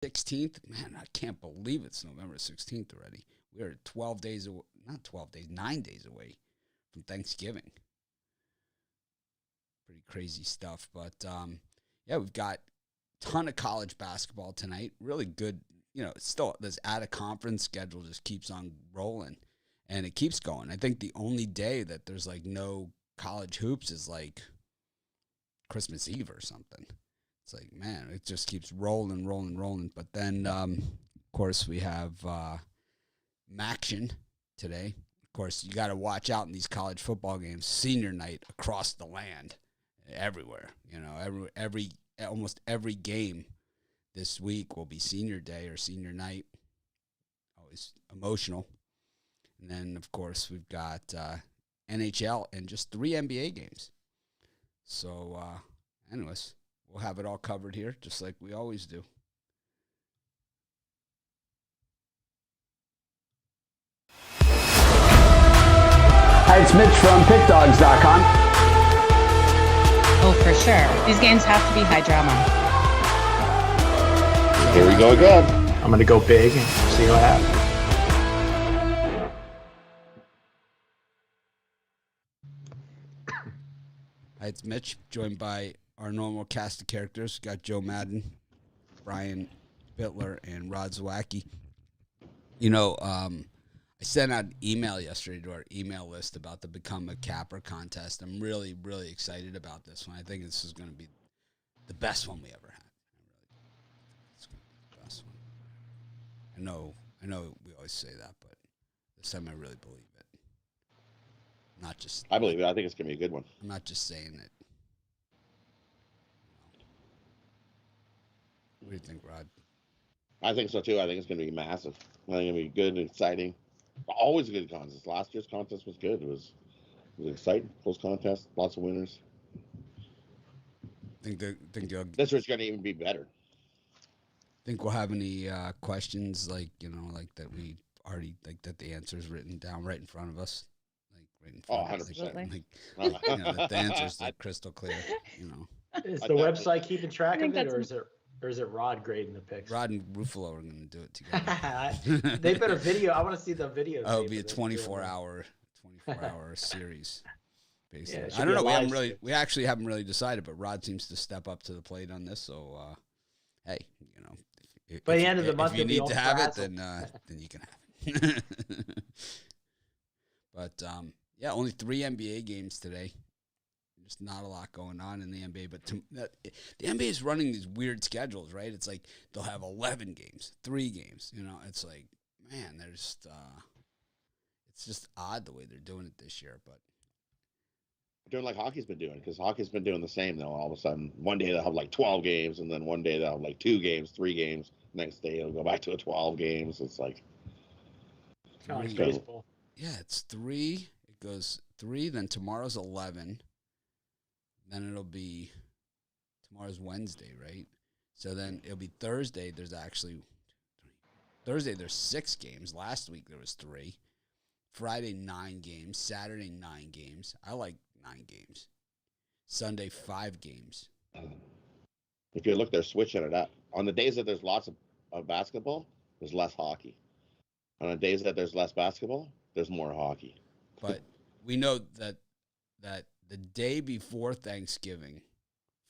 16th. Man, I can't believe it's November 16th already. We're 12 days away, not 12 days, 9 days away from Thanksgiving. Pretty crazy stuff. But, yeah, we've got a ton of college basketball tonight. Really good. You know, still this out-of-conference schedule just keeps on rolling, and it keeps going. I think the only day that there's, like, no college hoops is, like, Christmas Eve or something. It's like, man, it just keeps rolling. But then, of course, we have Maction today. Of course, you got to watch out in these college football games. Senior night across the land, everywhere. You know, almost every game this week will be senior day or senior night. Always emotional. And then, of course, we've got NHL and just 3 NBA games. So, anyways, we'll have it all covered here, just like we always do. Hi, it's Mitch from PickDogs.com. Oh, for sure. These games have to be high drama. Here we go again. I'm going to go big and see what happens. Hi, it's Mitch, joined by our normal cast of characters. Got Joe Madden, Brian Bittler, and Rod Zawacki. You know, I sent out an email yesterday to our email list about the Become a Capper contest. I'm really, really excited about this one. I think this is going to be the best one we ever had. It's going to be the best one. I know we always say that, but this time I really believe it. Not just. I believe it. I think it's going to be a good one. I'm not just saying it. What do you think, Rod? I think so, too. I think it's going to be massive. I think it's going to be good and exciting. Always a good contest. Last year's contest was good. It was exciting. Close contest. Lots of winners. Think this year's going to even be better. Think we'll have any questions like that we already that the answer is written down right in front of us, like right in front of us. 100%. That the answers are crystal clear. You know, is the website keeping track of it, or is it Rod grading the picks? Rod and Ruffalo are going to do it together. They better video. I want to see the video. Oh, it'll be a 24-hour series. Basically, Yeah, I don't know. We actually haven't really decided, but Rod seems to step up to the plate on this. So, hey, you know. By the end of the month, if you need to have it, then you can have it. But yeah, only 3 NBA games today. Just not a lot going on in the NBA. But the NBA is running these weird schedules, right? It's like they'll have 11 games, 3 games. You know, it's like, man, there's it's just odd the way they're doing it this year. But doing like hockey's been doing, because hockey's been doing the same though. All of a sudden, one day they'll have like 12 games, and then one day they'll have like 2 games, 3 games. Next day it'll go back to 12 games. It's like baseball. Yeah, it's 3. It goes 3. Then tomorrow's 11. Then it'll be tomorrow's Wednesday, right? So then it'll be Thursday. There's 6 games. Last week there was 3. Friday 9 games. Saturday 9 games. I like 9 games. Sunday 5 games. If you look, they're switching it up. On the days that there's lots of basketball, there's less hockey. On the days that there's less basketball, there's more hockey. But we know that the day before Thanksgiving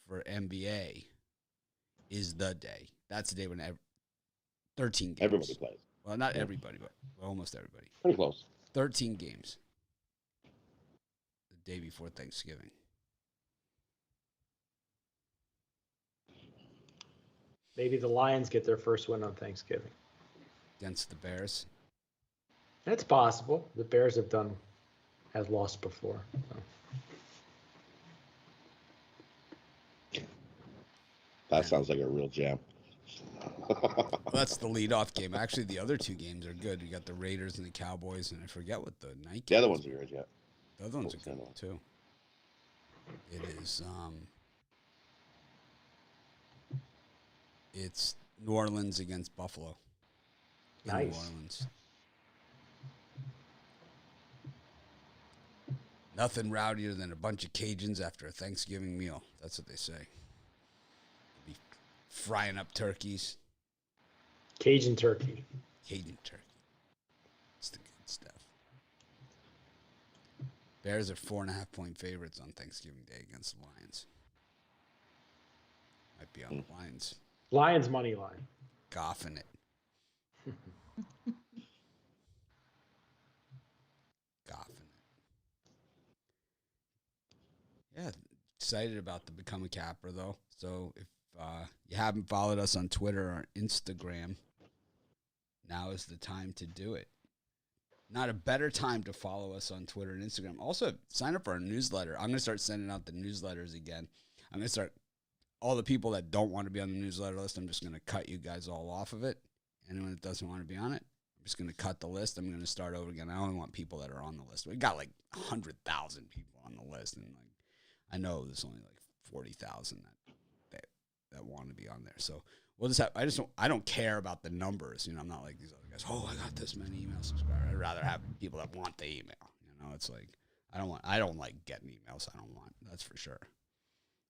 for NBA is the day. That's the day when 13 games. Everybody plays. Well, not everybody, but almost everybody. Pretty close. 13 games the day before Thanksgiving. Maybe the Lions get their first win on Thanksgiving. Against the Bears? It's possible. The Bears have lost before. So. That sounds like a real jam. Well, that's the leadoff game. Actually, the other 2 games are good. You got the Raiders and the Cowboys, and I forget what the night game. The other ones are good, yeah. The other ones are good too. It is. It's New Orleans against Buffalo. Nice. New Orleans. Nothing rowdier than a bunch of Cajuns after a Thanksgiving meal. That's what they say. Be frying up turkeys. Cajun turkey. Cajun turkey. It's the good stuff. Bears are 4.5-point favorites on Thanksgiving Day against the Lions. Might be on the Lions. Lions money line. Goffing it. Goffing it. Yeah, excited about the Become a Capper, though. So if you haven't followed us on Twitter or Instagram, now is the time to do it. Not a better time to follow us on Twitter and Instagram. Also, sign up for our newsletter. I'm going to start sending out the newsletters again. I'm going to start, all the people that don't want to be on the newsletter list, I'm just going to cut you guys all off of it. Anyone that doesn't want to be on it, I'm just going to cut the list. I'm going to start over again. I only want people that are on the list. We got like 100,000 people on the list, and like I know there's only like 40,000 that want to be on there. So we'll just have, I don't care about the numbers. You know, I'm not like these other guys. Oh, I got this many email subscribers. I'd rather have people that want the email. You know, it's like I don't like getting emails. I don't want. That's for sure.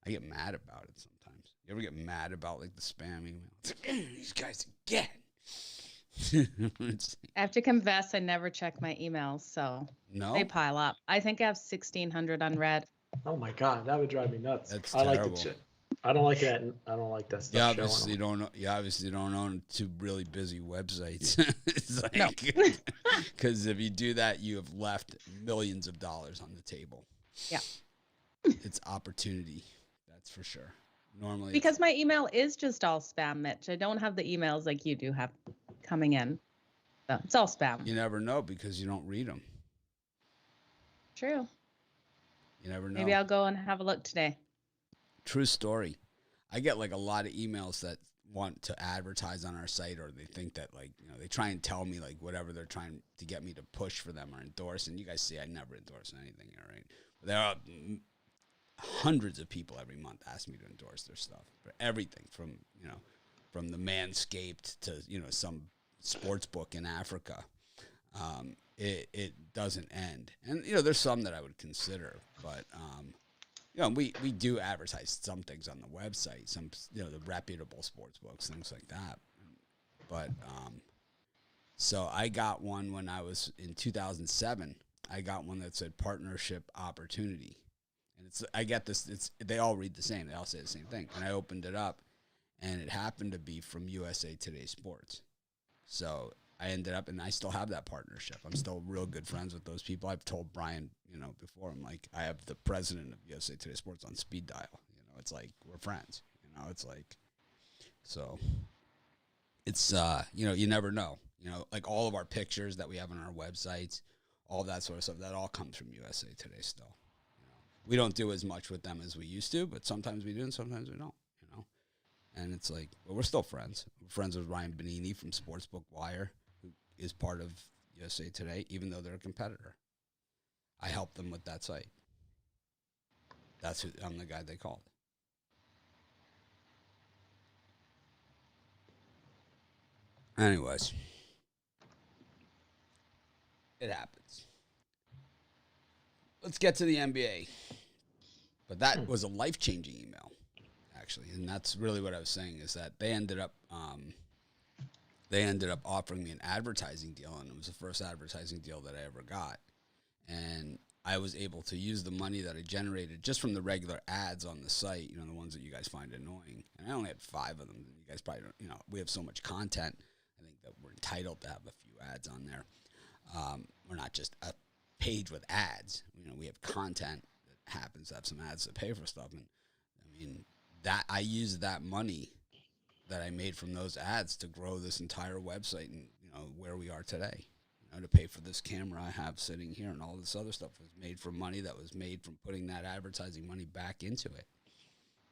I get mad about it sometimes. You ever get mad about like the spam email? It's like, these guys again. I have to confess, I never check my emails, so they pile up. I think I have 1,600 unread. Oh my god, that would drive me nuts. That's I terrible. like the shit. I don't like that. I don't like that stuff. You obviously don't own two really busy websites. It's like, because if you do that, you have left millions of dollars on the table. Yeah, it's opportunity. That's for sure. Normally, because my email is just all spam, Mitch. I don't have the emails like you do have coming in. So it's all spam. You never know because you don't read them. True. You never know. Maybe I'll go and have a look today. True story. I get like a lot of emails that want to advertise on our site, or they think that like, you know, they try and tell me like whatever they're trying to get me to push for them or endorse. And you guys see I never endorse anything here, right? But there are hundreds of people every month ask me to endorse their stuff for everything from, you know, from the Manscaped to, you know, some sports book in Africa. It doesn't end. And, you know, there's some that I would consider, but, you know, we do advertise some things on the website, some, you know, the reputable sports books, things like that. But, so I got one when I was in 2007. I got one that said partnership opportunity. And I get this, they all read the same. They all say the same thing. And I opened it up, and it happened to be from USA Today Sports. So I ended up, and I still have that partnership. I'm still real good friends with those people. I've told Brian, you know, before, I'm like, I have the president of USA Today Sports on speed dial. You know, it's like, we're friends. You know, it's like, so it's, you know, you never know. You know, like all of our pictures that we have on our websites, all that sort of stuff, that all comes from USA Today still. You know, we don't do as much with them as we used to, but sometimes we do and sometimes we don't, you know. And it's like, but we're still friends. We're friends with Ryan Benini from Sportsbook Wire, who is part of USA Today, even though they're a competitor. I helped them with that site. That's who I'm the guy they called. Anyways, it happens. Let's get to the NBA. But that was a life-changing email, actually, and that's really what I was saying, is that they ended up offering me an advertising deal, and it was the first advertising deal that I ever got. And I was able to use the money that I generated just from the regular ads on the site, you know, the ones that you guys find annoying. And I only had 5 of them. You guys probably don't, you know, we have so much content, I think that we're entitled to have a few ads on there. We're not just a page with ads. You know, we have content that happens to have some ads to pay for stuff. And I mean, that I used that money that I made from those ads to grow this entire website and, you know, where we are today. You know, to pay for this camera I have sitting here, and all this other stuff was made from money that was made from putting that advertising money back into it.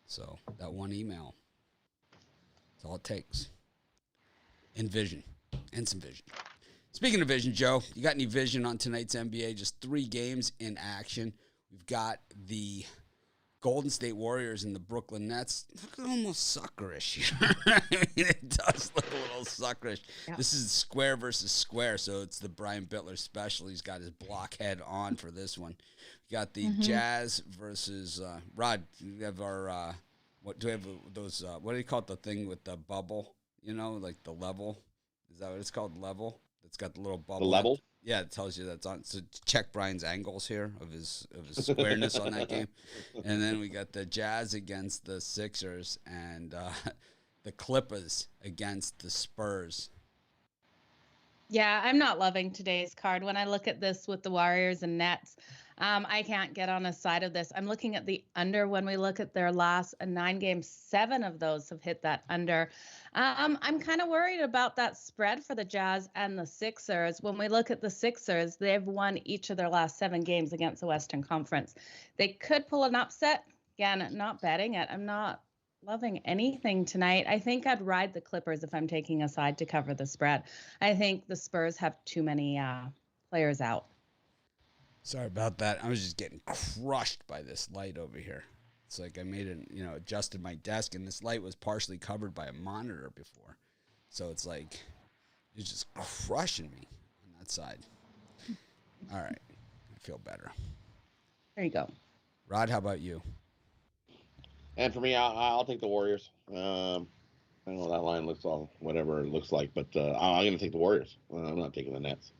So that one email, that's all it takes. And vision. And some vision. Speaking of vision, Joe, you got any vision on tonight's NBA? Just 3 games in action. We've got the Golden State Warriors and the Brooklyn Nets. Look almost suckerish here. I mean, it does look a little suckerish. Yeah. This is square versus square, so it's the Brian Bittler special. He's got his blockhead on for this one. We got the Jazz versus Rod. We have our what do we have those? What do you call it? The thing with the bubble? You know, like the level. Is that what it's called? Level. That's got the little bubble. The level? Yeah, it tells you that's on. So check Brian's angles here of his squareness on that game. And then we got the Jazz against the Sixers and the Clippers against the Spurs. Yeah, I'm not loving today's card. When I look at this with the Warriors and Nets, I can't get on a side of this. I'm looking at the under. When we look at their last 9 games, 7 of those have hit that under. I'm kind of worried about that spread for the Jazz and the Sixers. When we look at the Sixers, they've won each of their last 7 games against the Western Conference. They could pull an upset. Again, not betting it. I'm not loving anything tonight. I think I'd ride the Clippers if I'm taking a side to cover the spread. I think the Spurs have too many players out. Sorry about that. I was just getting crushed by this light over here. It's like I made it, adjusted my desk, and this light was partially covered by a monitor before. So it's like it's just crushing me on that side. All right. I feel better. There you go. Rod, how about you? And for me, I'll take the Warriors. I know that line looks all whatever it looks like, but I'm going to take the Warriors. I'm not taking the Nets.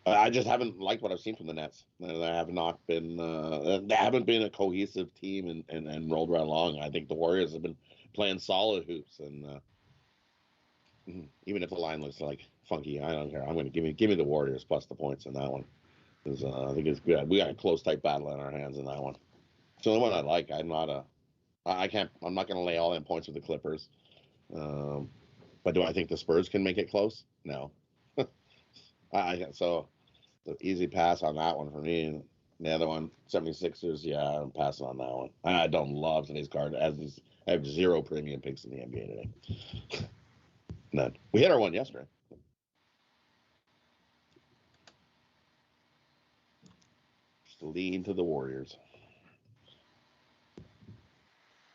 I just haven't liked what I've seen from the Nets. They have not been. They haven't been a cohesive team and rolled right along. I think the Warriors have been playing solid hoops, and even if the line looks like funky, I don't care. I'm going to give me the Warriors plus the points in that one because I think it's good. We got a close, tight battle in our hands in that one. It's the only one I like. I'm not going to lay all in points with the Clippers. But do I think the Spurs can make it close? No. So the easy pass on that one for me. And the other one, 76ers, yeah, I'm passing on that one. I don't love today's card. I have 0 premium picks in the NBA today. None. We hit our one yesterday. Just lean to the Warriors.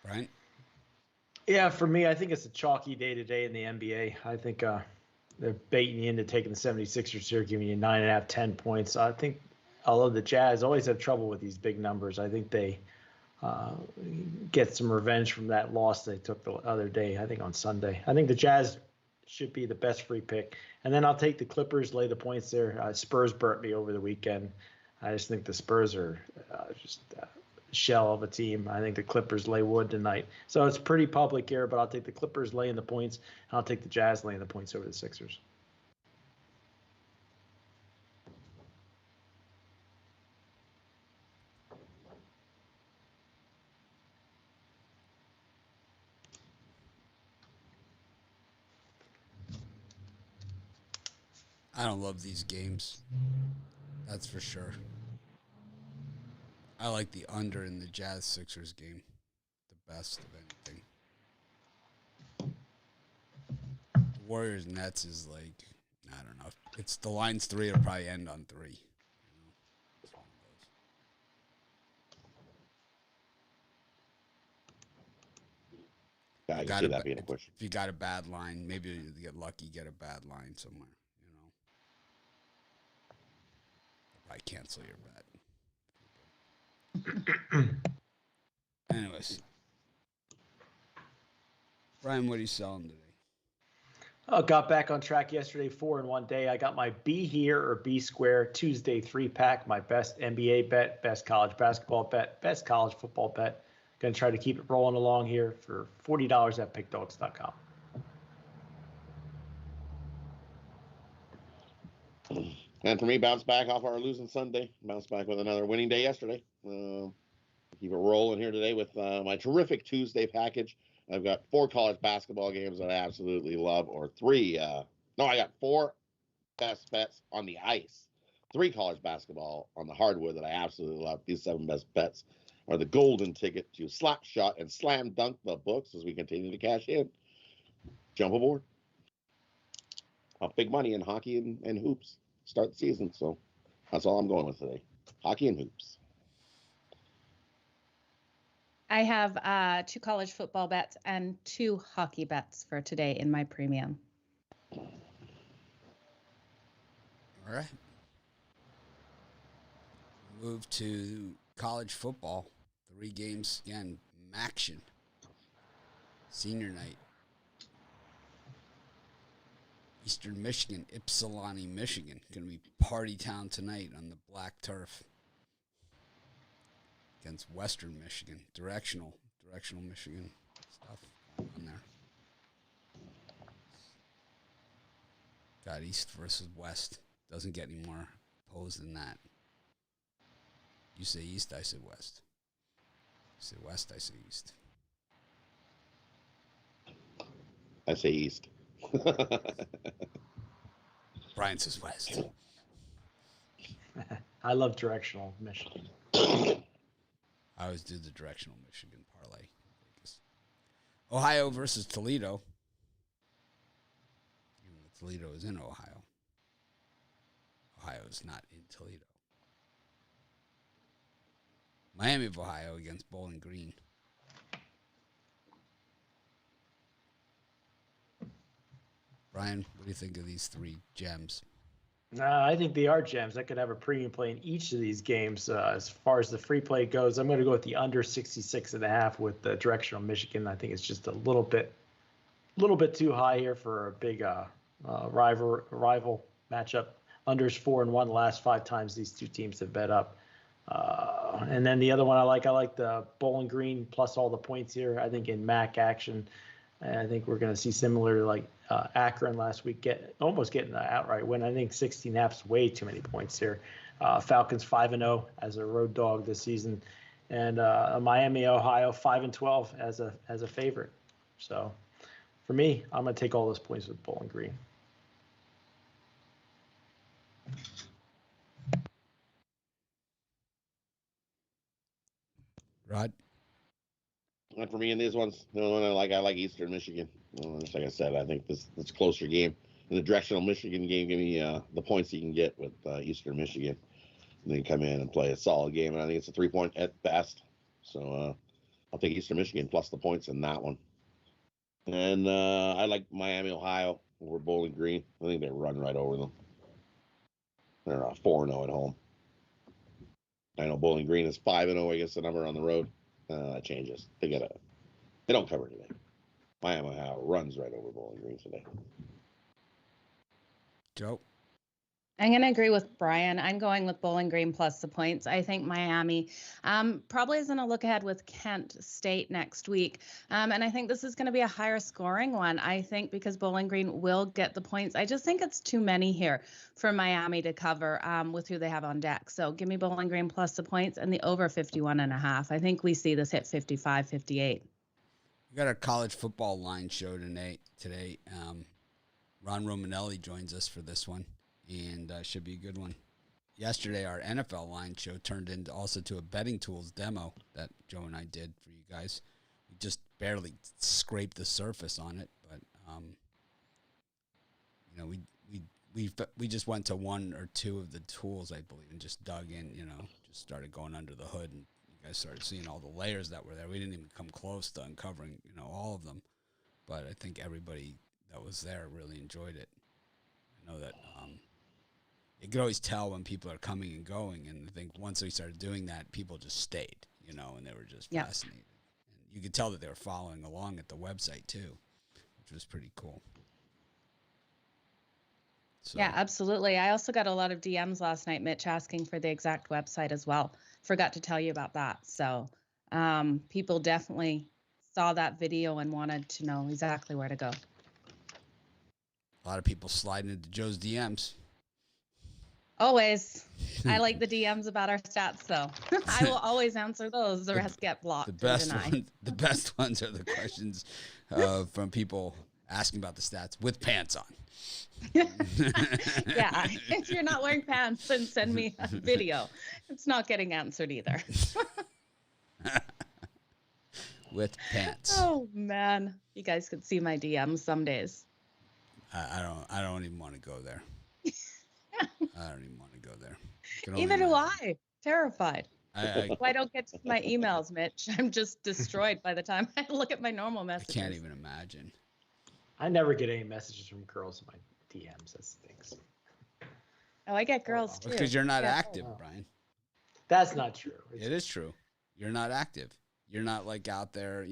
Brian? Yeah, for me, I think it's a chalky day today in the NBA. I think they're baiting you into taking the 76ers here, giving you 9.5, 10 points. I think, although the Jazz always have trouble with these big numbers, I think they get some revenge from that loss they took the other day, I think on Sunday. I think the Jazz should be the best free pick. And then I'll take the Clippers, lay the points there. Spurs burnt me over the weekend. I just think the Spurs are just a shell of a team. I think the Clippers lay wood tonight. So it's pretty public here, but I'll take the Clippers laying the points. And I'll take the Jazz laying the points over the Sixers. I don't love these games. That's for sure. I like the under in the Jazz Sixers game the best of anything. The Warriors Nets is like, I don't know. It's the line's 3, it'll probably end on 3. It's one of those. Yeah, I can see that being a question. If you got a bad line, maybe you get lucky, get a bad line somewhere. Probably cancel your bet. Anyways. Brian, what are you selling today? Got back on track yesterday, 4 in one day. I got my B here or B square Tuesday 3-pack, my best NBA bet, best college basketball bet, best college football bet. Going to try to keep it rolling along here for $40 at pickdogs.com. And for me, bounce back off our losing Sunday. Bounce back with another winning day yesterday. Keep it rolling here today with my terrific Tuesday package. I've got 4 college basketball games that I absolutely love, or 3. I got 4 best bets on the ice, 3 college basketball on the hardwood that I absolutely love. These 7 best bets are the golden ticket to slap shot and slam dunk the books as we continue to cash in. Jump aboard. Big money in hockey and hoops. Start the season, so that's all I'm going with today. Hockey and hoops. I have 2 college football bets and 2 hockey bets for today in my premium. All right. Move to college football. 3 games again. Action. Senior night. Eastern Michigan, Ypsilanti, Michigan. Going to be party town tonight on the black turf against Western Michigan. Directional Michigan stuff going on there. Got East versus West. Doesn't get any more opposed than that. You say East, I say West. You say West, I say East. I say East. Brian says West. I love directional Michigan. I always do the directional Michigan parlay. Ohio versus Toledo. Even though Toledo is in Ohio. Ohio is not in Toledo. Miami of Ohio against Bowling Green. Brian, what do you think of these three gems? I think they are gems. I could have a premium play in each of these games. As far as the free play goes, I'm going to go with the under 66.5 with the directional Michigan. I think it's just a little bit too high here for a big rival matchup. Unders 4-1 the last 5 times these two teams have bet up. And then the other one I like the Bowling Green plus all the points here. I think in MAC action, I think we're going to see similar like Akron last week almost getting the outright win. I think 16.5 is way too many points here. Falcons 5-0 as a road dog this season, and Miami, Ohio 5-12 as a favorite. So for me, I'm going to take all those points with Bowling Green. Rod? And for me in these ones, the one I like Eastern Michigan. Just like I said, I think this a closer game. In the directional Michigan game, give me the points you can get with Eastern Michigan. And then come in and play a solid game. And I think it's a 3-point at best. So I'll take Eastern Michigan plus the points in that one. And I like Miami, Ohio over Bowling Green. I think they run right over them. They're 4-0 at home. I know Bowling Green is 5-0 against the number on the road. That changes. They don't cover anything. Miami, Ohio runs right over Bowling Green today. Joe? I'm going to agree with Brian. I'm going with Bowling Green plus the points. I think Miami probably is going to look ahead with Kent State next week. And I think this is going to be a higher scoring one. I think because Bowling Green will get the points. I just think it's too many here for Miami to cover with who they have on deck. So give me Bowling Green plus the points and the over 51.5. I think we see this hit 55, 58. We got our college football line show today. Ron Romanelli joins us for this one. And should be a good one. Yesterday, our NFL line show turned into also to a betting tools demo that Joe and I did for you guys. We just barely scraped the surface on it, but we just went to one or two of the tools, I believe, and just dug in. Just started going under the hood, and you guys started seeing all the layers that were there. We didn't even come close to uncovering all of them, but I think everybody that was there really enjoyed it. I know that. You could always tell when people are coming and going, and I think once we started doing that, people just stayed, and they were just fascinated. And you could tell that they were following along at the website too, which was pretty cool. So. Yeah, absolutely. I also got a lot of DMs last night, Mitch, asking for the exact website as well. Forgot to tell you about that. So people definitely saw that video and wanted to know exactly where to go. A lot of people sliding into Joe's DMs. Always. I like the DMs about our stats, so I will always answer those. The rest get blocked. The best ones are the questions from people asking about the stats with pants on. Yeah. If you're not wearing pants, then send me a video. It's not getting answered either. With pants. Oh, man. You guys could see my DMs some days. I don't even want to go there. I don't even want to go there. Either do I. Terrified. I don't get to my emails, Mitch. I'm just destroyed by the time I look at my normal messages. I can't even imagine. I never get any messages from girls in my DMs. That stinks. Oh, I get girls too. Because you're not active, Brian. That's not true. It is true. You're not active. You're not like out there,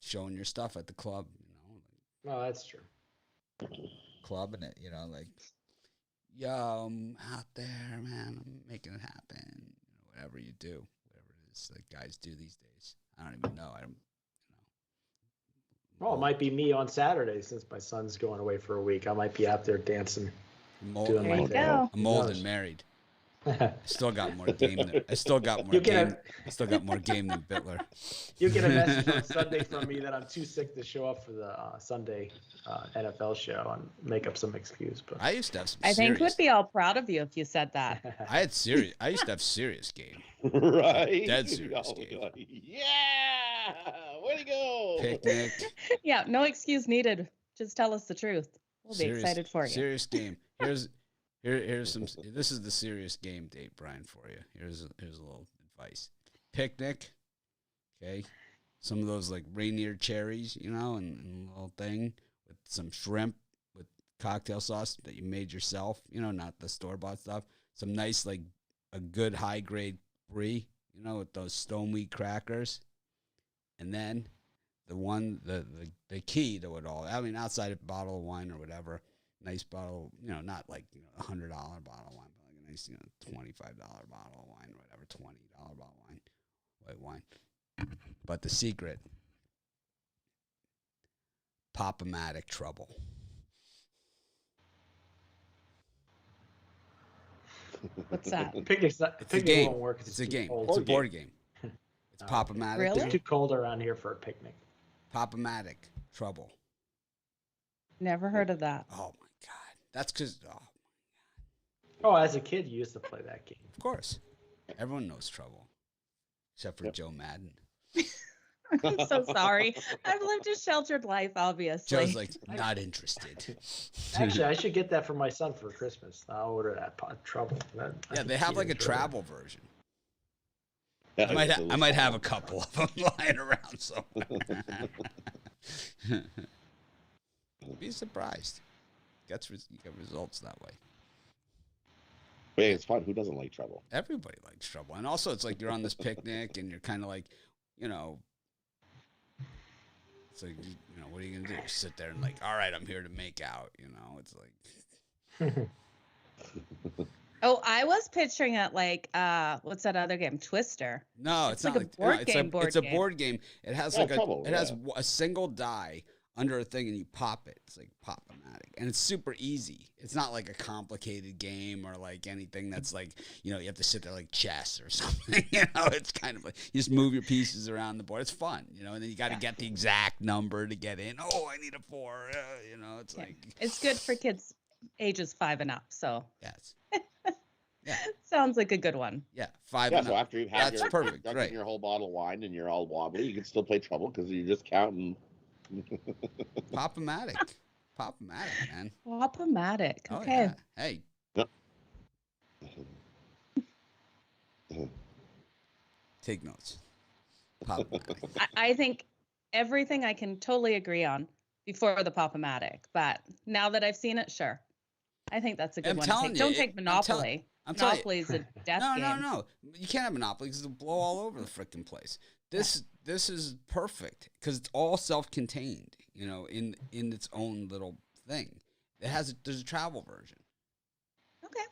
showing your stuff at the club. No, that's true. clubbing it, you know, like, yo, I'm out there, man, I'm making it happen. You know, whatever you do, whatever it is that guys do these days. I don't even know. I don't, you know. Well, it might be me on Saturday since my son's going away for a week. I might be out there dancing. Doing There my you thing. go. I'm old and married. I still got more game than I still got more game. I still got more game than Bittler. You get a message on Sunday from me that I'm too sick to show up for the Sunday NFL show and make up some excuse. But I used to have some. I think serious, we'd be all proud of you if you said that. I used to have serious game. Right. Dead serious game. Yeah. Way to go. Picnic. Yeah, no excuse needed. Just tell us the truth. We'll be excited for you. Serious game. Here's some. This is the serious game date, Brian, for you. Here's a little advice. Picnic. Okay. Some of those like Rainier cherries, you know, and a little thing with some shrimp with cocktail sauce that you made yourself, you know, not the store-bought stuff. Some nice, like, a good high-grade brie, you know, with those stone wheat crackers. And then the key to it all, I mean, outside of a bottle of wine or whatever, nice bottle, you know, not like, you know, $100 bottle of wine, but like a nice, you know, $25 bottle of wine or whatever, $20 bottle of wine, white wine. But the secret, Pop-O-Matic trouble. What's that? Picnic's not, It's a picnic game. won't work. It's a too game. cold. It's a board game. It's Oh, Pop-O-Matic. Really? It's too cold around here for a picnic. Pop-O-Matic trouble. Never heard of that. Oh my God. That's because, Oh, as a kid, you used to play that game. of course, everyone knows trouble, except for Joe Madden. I'm so sorry. I've lived a sheltered life, obviously. Joe's like, not interested. Actually, I should get that for my son for Christmas. I'll order that trouble. Yeah, they have like a travel version. Yeah, I might have a couple of them lying around somewhere. Be surprised. You get results that way. But it's fun. Who doesn't like trouble? Everybody likes trouble. And also, it's like you're on this picnic and you're kind of like, you know, it's like, you know, what are you going to do? Sit there and like, all right, I'm here to make out. You know, it's like. Oh, I was picturing it like, what's that other game? Twister. No, it's like not a like board no, game, It's a board game. It has like trouble, it has a single die under a thing and you pop it. It's like Pop-O-Matic. And it's super easy. It's not like a complicated game or like anything that's like, you know, you have to sit there like chess or something. You know, it's kind of like you just move your pieces around the board. It's fun, you know, and then you got to get the exact number to get in. Oh, I need a 4. You know, it's like. It's good for kids ages 5 and up. So Yes. Yeah. sounds like a good one. Yeah. 5 Yeah, and so up. after you've had That's your, perfect. drunk Right. your whole bottle of wine and you're all wobbly, you can still play trouble because you're just counting. Pop-O-Matic. Pop-O-Matic, man. Pop-O-Matic. Oh, Okay. yeah. Hey. Yep. Take notes. Pop-O-Matic. I think everything I can totally agree on before the Pop-O-Matic, but now that I've seen it, sure. I think that's a good I'm one. telling you, Don't take Monopoly. I'm telling you. Monopoly is a death game. No. You can't have Monopoly because it'll blow all over the freaking place. This is perfect because it's all self-contained, you know, in its own little thing. There's a travel version. Okay.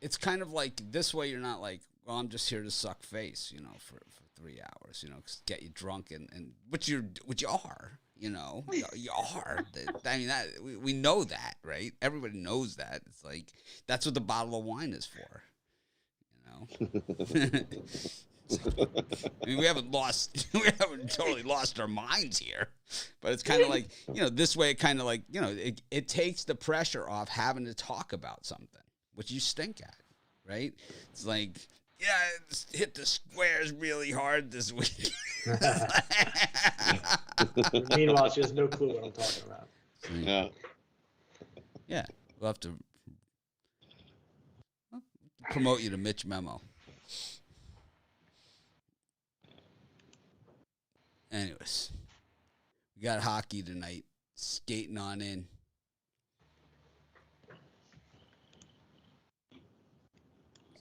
It's kind of like this way you're not like, well, I'm just here to suck face, you know, for 3 hours, you know, get you drunk and which you are, you know, you are. I mean, we know that, right? Everybody knows that. It's like that's what the bottle of wine is for, you know. I mean, we haven't totally lost our minds here, but it's kind of like, you know, this way it kind of like, you know, it takes the pressure off having to talk about something, which you stink at, right? It's like, yeah, hit the squares really hard this week. Meanwhile, she has no clue what I'm talking about. Yeah. Yeah, we'll have to promote you to Mitch Memo. Anyways, we got hockey tonight. Skating on in.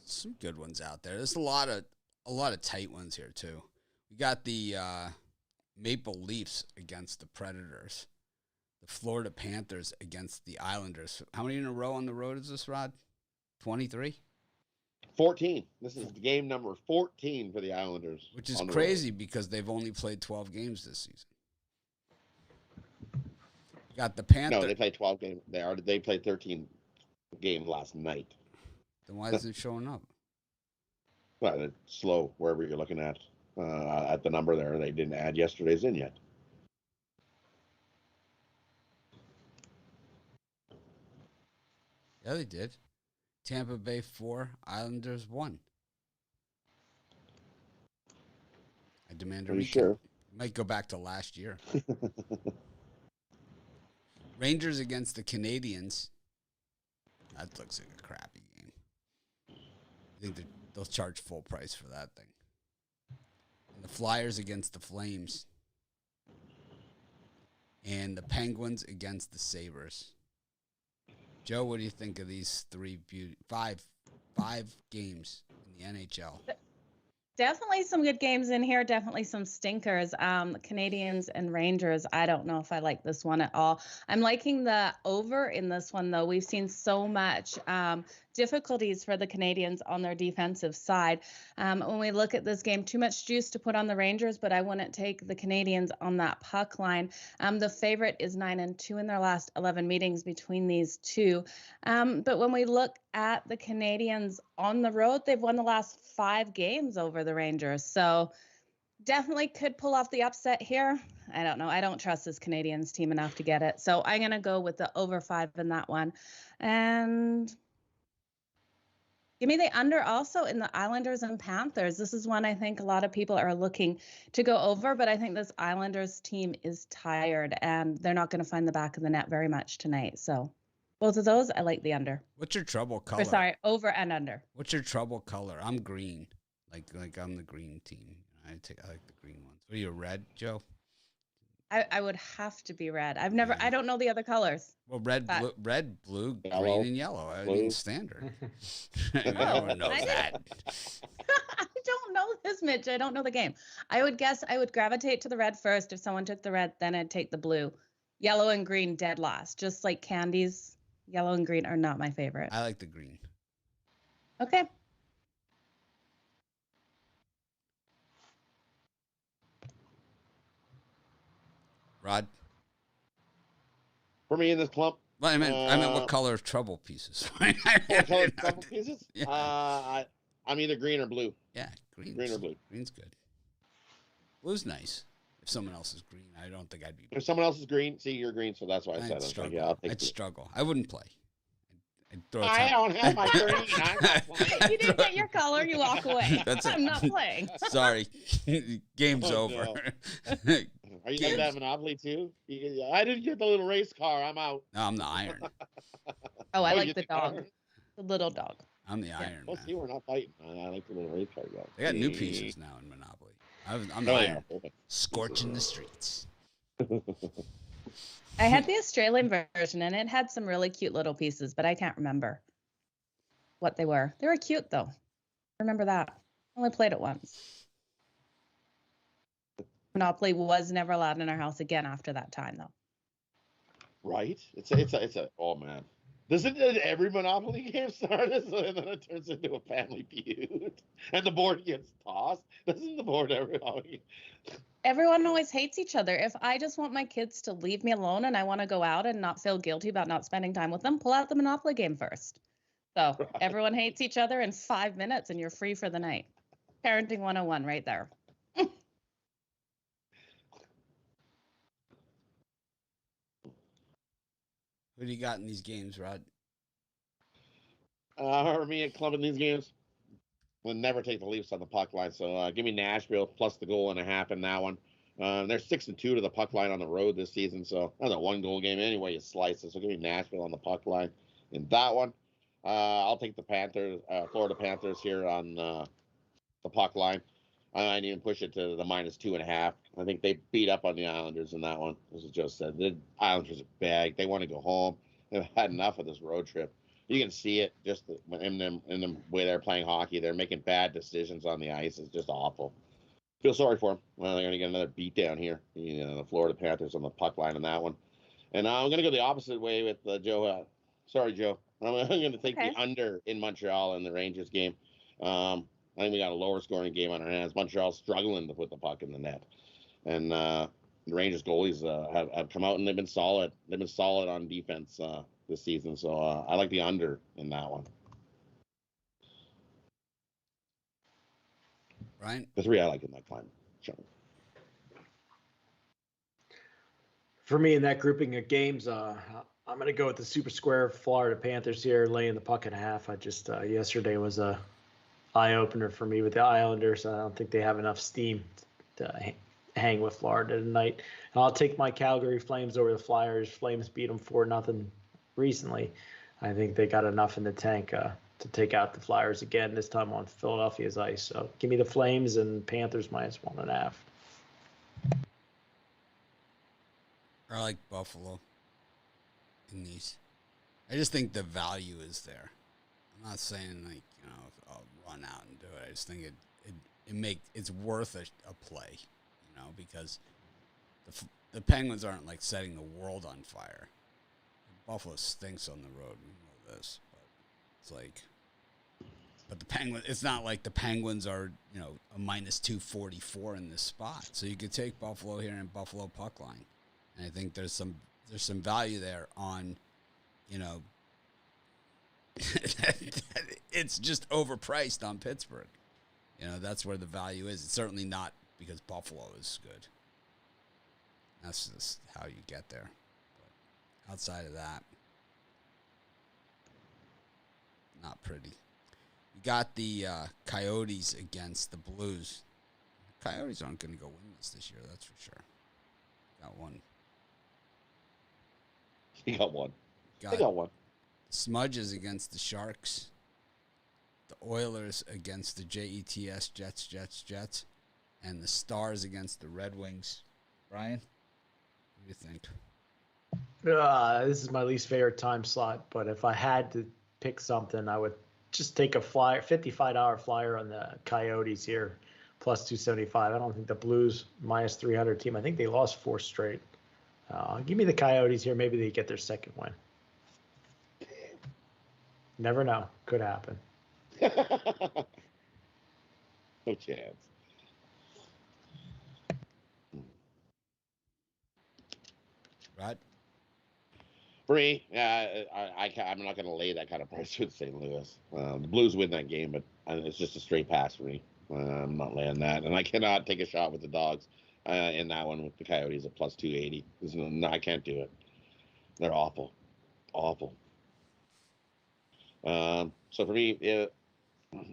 Some good ones out there. There's a lot of tight ones here too. We got the Maple Leafs against the Predators. The Florida Panthers against the Islanders. How many in a row on the road is this, Rod? 23? 14. This is game number 14 for the Islanders. Which is crazy because they've only played 12 games this season. You got the Panthers. No, they played 12 games. They played 13 games last night. Then why is it showing up? Well, it's slow wherever you're looking at the number there. They didn't add yesterday's in yet. Yeah, they did. Tampa Bay 4, Islanders 1. I demand a recap. Sure? Might go back to last year. Rangers against the Canadiens. That looks like a crappy game. I think they'll charge full price for that thing. And the Flyers against the Flames. And the Penguins against the Sabres. Joe, what do you think of these five games in the NHL? Definitely some good games in here. Definitely some stinkers. Canadians and Rangers. I don't know if I like this one at all. I'm liking the over in this one, though. We've seen so much difficulties for the Canadians on their defensive side. When we look at this game, too much juice to put on the Rangers, but I wouldn't take the Canadians on that puck line. The favorite is 9-2 in their last 11 meetings between these two. But when we look at the Canadians on the road, they've won the last 5 games over the Rangers. So definitely could pull off the upset here. I don't know. I don't trust this Canadians team enough to get it. So I'm going to go with the over 5 in that one. And give me the under also in the Islanders and Panthers. This is one I think a lot of people are looking to go over, but I think this Islanders team is tired and they're not going to find the back of the net very much tonight. So both of those, I like the under. What's your trouble color? Or sorry, over and under. What's your trouble color? I'm green. Like I'm the green team. I like the green ones. Are you a red, Joe? I would have to be red. I don't know the other colors. Well, red, blue, Yellow. green, and yellow. I mean, standard. I don't know that. I don't know this, Mitch. I don't know the game. I would guess I would gravitate to the red first. If someone took the red, then I'd take the blue. Yellow and green dead last. Just like candies, yellow and green are not my favorite. I like the green. Okay. Rod? For me in this clump. Well, I meant what color of trouble pieces? What color trouble pieces? Yeah. I'm either green or blue. Yeah, green or blue. Green's good. Blue's nice. If someone else is green, I don't think I'd be. If someone else is green, see, you're green, so that's why I said I'd it. struggle. Yeah, I'll take I'd it. struggle. I wouldn't play. I don't have my green. I'm not playing. You didn't get your color, you walk away. I'm not playing. Sorry. Game's over. No. Are you going to have Monopoly too? I didn't get the little race car. I'm out. No, I'm the iron. Oh, I like you the think dog. iron? The little dog. I'm the iron, Well, man. see, we're not fighting. I like the little race car guy. They got new pieces now in Monopoly. I'm the iron. Scorching the streets. I had the Australian version, and it had some really cute little pieces, but I can't remember what they were. They were cute, though. I remember that. I only played it once. Monopoly was never allowed in our house again after that time, though. Right? It's a oh man. Doesn't every Monopoly game start and then it turns into a family feud and the board gets tossed? Doesn't the board ever? Everyone always hates each other. If I just want my kids to leave me alone and I want to go out and not feel guilty about not spending time with them, pull out the Monopoly game first. So everyone hates each other in 5 minutes and you're free for the night. Parenting 101 right there. Who do you got in these games, Rod? For me at club in these games, we'll never take the Leafs on the puck line. So give me Nashville plus the goal and a half in that one. They're 6-2 to the puck line on the road this season, so that's a 1-goal game anyway. You slice it. So give me Nashville on the puck line in that one. I'll take the Panthers, Florida Panthers here on the puck line. I need to push it to the -2.5. I think they beat up on the Islanders in that one, as Joe said. The Islanders are bad. They want to go home. They've had enough of this road trip. You can see it just in the way they're playing hockey. They're making bad decisions on the ice. It's just awful. Feel sorry for them. Well, they're going to get another beat down here. The Florida Panthers on the puck line in that one. And I'm going to go the opposite way with Joe. Sorry, Joe. I'm going to take Okay. the under in Montreal in the Rangers game. I think we got a lower scoring game on our hands. Montreal's struggling to put the puck in the net. And the Rangers goalies have come out and they've been solid. They've been solid on defense this season. So I like the under in that one. Ryan? The three I like in that climate. Sure. For me, in that grouping of games, I'm going to go with the super square Florida Panthers here, laying the puck and a half. I just yesterday was a eye opener for me with the Islanders. I don't think they have enough steam to hang with Florida tonight. And I'll take my Calgary Flames over the Flyers. Flames beat them 4-0 recently. I think they got enough in the tank to take out the Flyers again, this time on Philadelphia's ice. So give me the Flames and Panthers -1.5. I like Buffalo in these. I just think the value is there. I'm not saying like, you know, I'll run out and do it. I just think it's worth a play, you know, because the Penguins aren't like setting the world on fire. Buffalo stinks on the road. We know this, but it's like, but the Penguins. It's not like the Penguins are, you know, a -244 in this spot. So you could take Buffalo here and Buffalo puck line. And I think there's some value there on, you know, it's just overpriced on Pittsburgh. You know, that's where the value is. It's certainly not because Buffalo is good. That's just how you get there. But outside of that, not pretty. You got the Coyotes against the Blues. Coyotes aren't going to go win this year, that's for sure. Got one. He got one. They got one. Smudges against the Sharks. The Oilers against the Jets. And the Stars against the Red Wings. Brian, what do you think? This is my least favorite time slot, but if I had to pick something, I would just take a flyer, $55 flyer on the Coyotes here, +275. I don't think the Blues -300 team. I think they lost 4 straight. Give me the Coyotes here. Maybe they get their second win. Never know. Could happen. No chance. Rod? For me, I'm not going to lay that kind of price with St. Louis. The Blues win that game, but it's just a straight pass for me. I'm not laying that. And I cannot take a shot with the Dogs in that one with the Coyotes at +280. No, I can't do it. They're awful. Awful. So for me,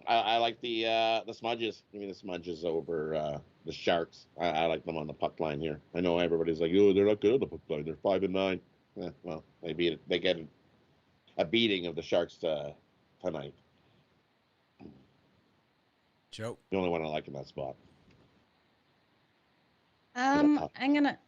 I like the Smudges. Give me the Smudges over the Sharks. I like them on the puck line here. I know everybody's like, oh, they're not good on the puck line. They're 5-9. Well, they get a beating of the Sharks tonight. Joe? The only one I like in that spot. I'm gonna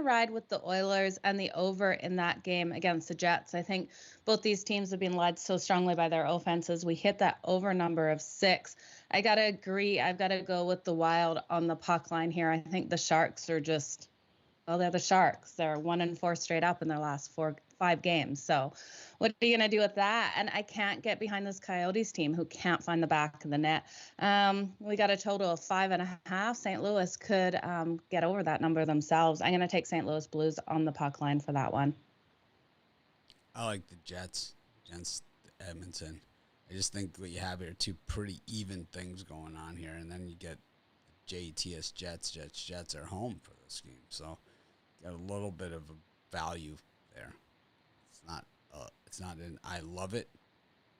ride with the Oilers and the over in that game against the Jets. I think both these teams have been led so strongly by their offenses. We hit that over number of 6. I gotta agree. I've got to go with the Wild on the puck line here. I think the Sharks are just, well, they're the Sharks. They're 1-4 straight up in their last 5 games. So what are you going to do with that? And I can't get behind this Coyotes team who can't find the back of the net. We got a total of 5.5. St. Louis could get over that number themselves. I'm going to take St. Louis Blues on the puck line for that one. I like the Jets against Edmonton. I just think what you have here are 2 pretty even things going on here. And then you get JETS Jets are home for this game. So got a little bit of a value there. It's not an I love it,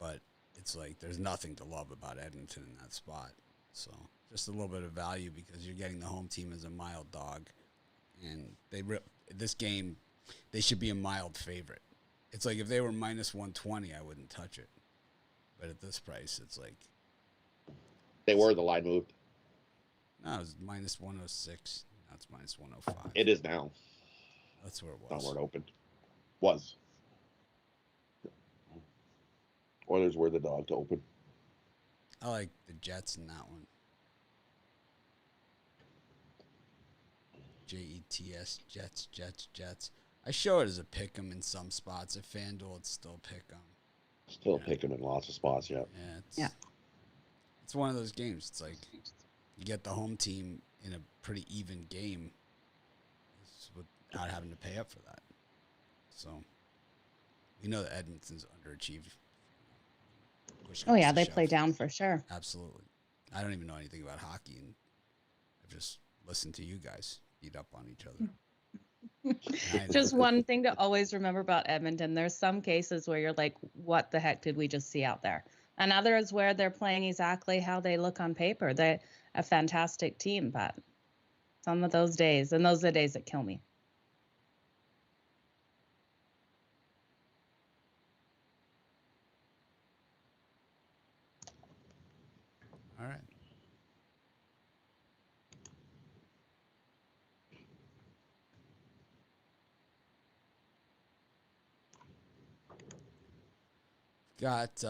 but it's like there's nothing to love about Edmonton in that spot. So just a little bit of value because you're getting the home team as a mild dog, and this game they should be a mild favorite. It's like if they were -120, I wouldn't touch it, but at this price, it's like They were. The line moved. no, it was -106. Now it's -105. It is now. That's where it was. Not where it opened. Was. Oilers were the dog to open. I like the Jets in that one. JETS, Jets. I show it as a pick 'em in some spots. At FanDuel, it's still pick 'em. Still pick them in lots of spots, yeah. It's one of those games. It's like you get the home team in a pretty even game without having to pay up for that. So we know that Edmonton's underachieved. Oh, yeah, they play down for sure. Absolutely. I don't even know anything about hockey, and I've just listened to you guys beat up on each other. Just one thing to always remember about Edmonton. There's some cases where you're like, what the heck did we just see out there? And others where they're playing exactly how they look on paper. They're a fantastic team, but some of those days, and those are the days that kill me. All right. Got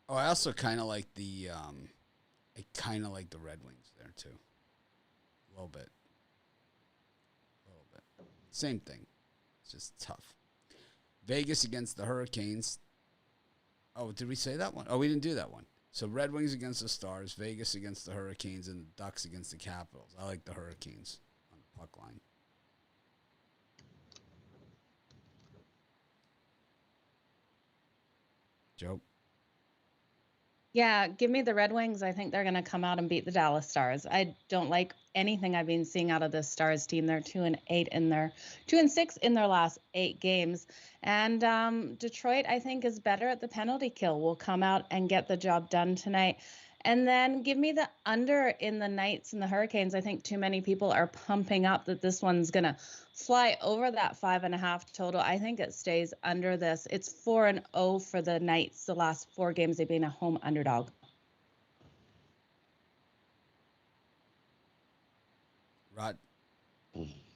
I also kind of like the Red Wings there too. A little bit. Same thing. It's just tough. Vegas against the Hurricanes. Oh, did we say that one? Oh, we didn't do that one. So Red Wings against the Stars, Vegas against the Hurricanes, and the Ducks against the Capitals. I like the Hurricanes on the puck line. Joe? Yeah, give me the Red Wings. I think they're going to come out and beat the Dallas Stars. I don't like anything I've been seeing out of this Stars team. They're 2-8 in their 2-6 in their last 8 games. And Detroit, I think, is better at the penalty kill. Will come out and get the job done tonight. And then give me the under in the Knights and the Hurricanes. I think too many people are pumping up that this one's going to fly over that 5.5 total. I think it stays under this. It's 4-0 for the Knights. The last 4 games, they've been a home underdog. Rod?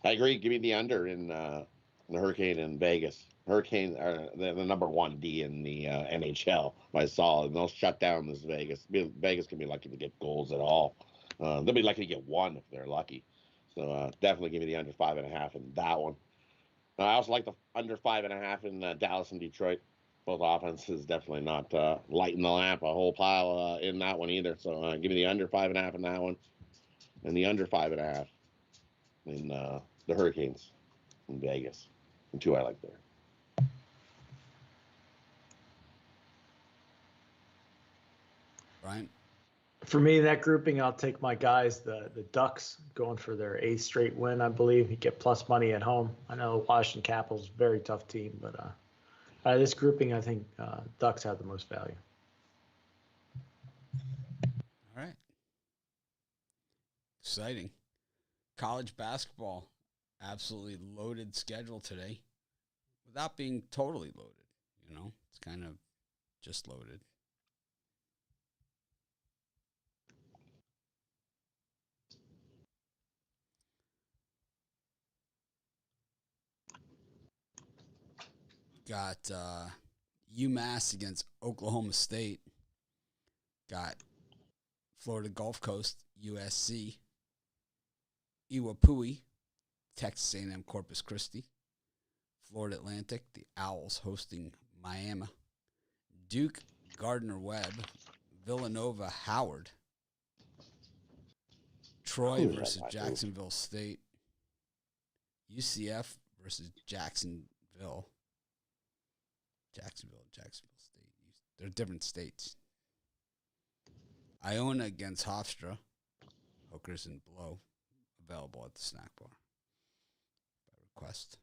I agree. Give me the under in the Hurricane in Vegas. Hurricane are the number 1 D in the NHL. I saw, and they'll shut down this Vegas. Vegas can be lucky to get goals at all. They'll be lucky to get 1 if they're lucky. So definitely give me the under 5.5 in that one. I also like the under 5.5 in Dallas and Detroit. Both offenses definitely not lighting the lamp a whole pile in that one either. So give me the under 5.5 in that one, and the under 5.5 in the Hurricanes in Vegas. And 2 I like there. Brian? For me, in that grouping, I'll take my guys, the Ducks, going for their 8th straight win, I believe. You get plus money at home. I know the Washington Capitals, very tough team, but out of this grouping, I think Ducks have the most value. All right. Exciting. College basketball, absolutely loaded schedule today without being totally loaded. You know, it's kind of just loaded. Got UMass against Oklahoma State. Got Florida Gulf Coast, USC. Iwapui, Texas A&M Corpus Christi. Florida Atlantic, the Owls hosting Miami. Duke, Gardner-Webb. Villanova, Howard. Troy versus Jacksonville State. UCF versus Jacksonville State. They're different states. Iona against Hofstra. Hookers and Blow. Available at the snack bar by request.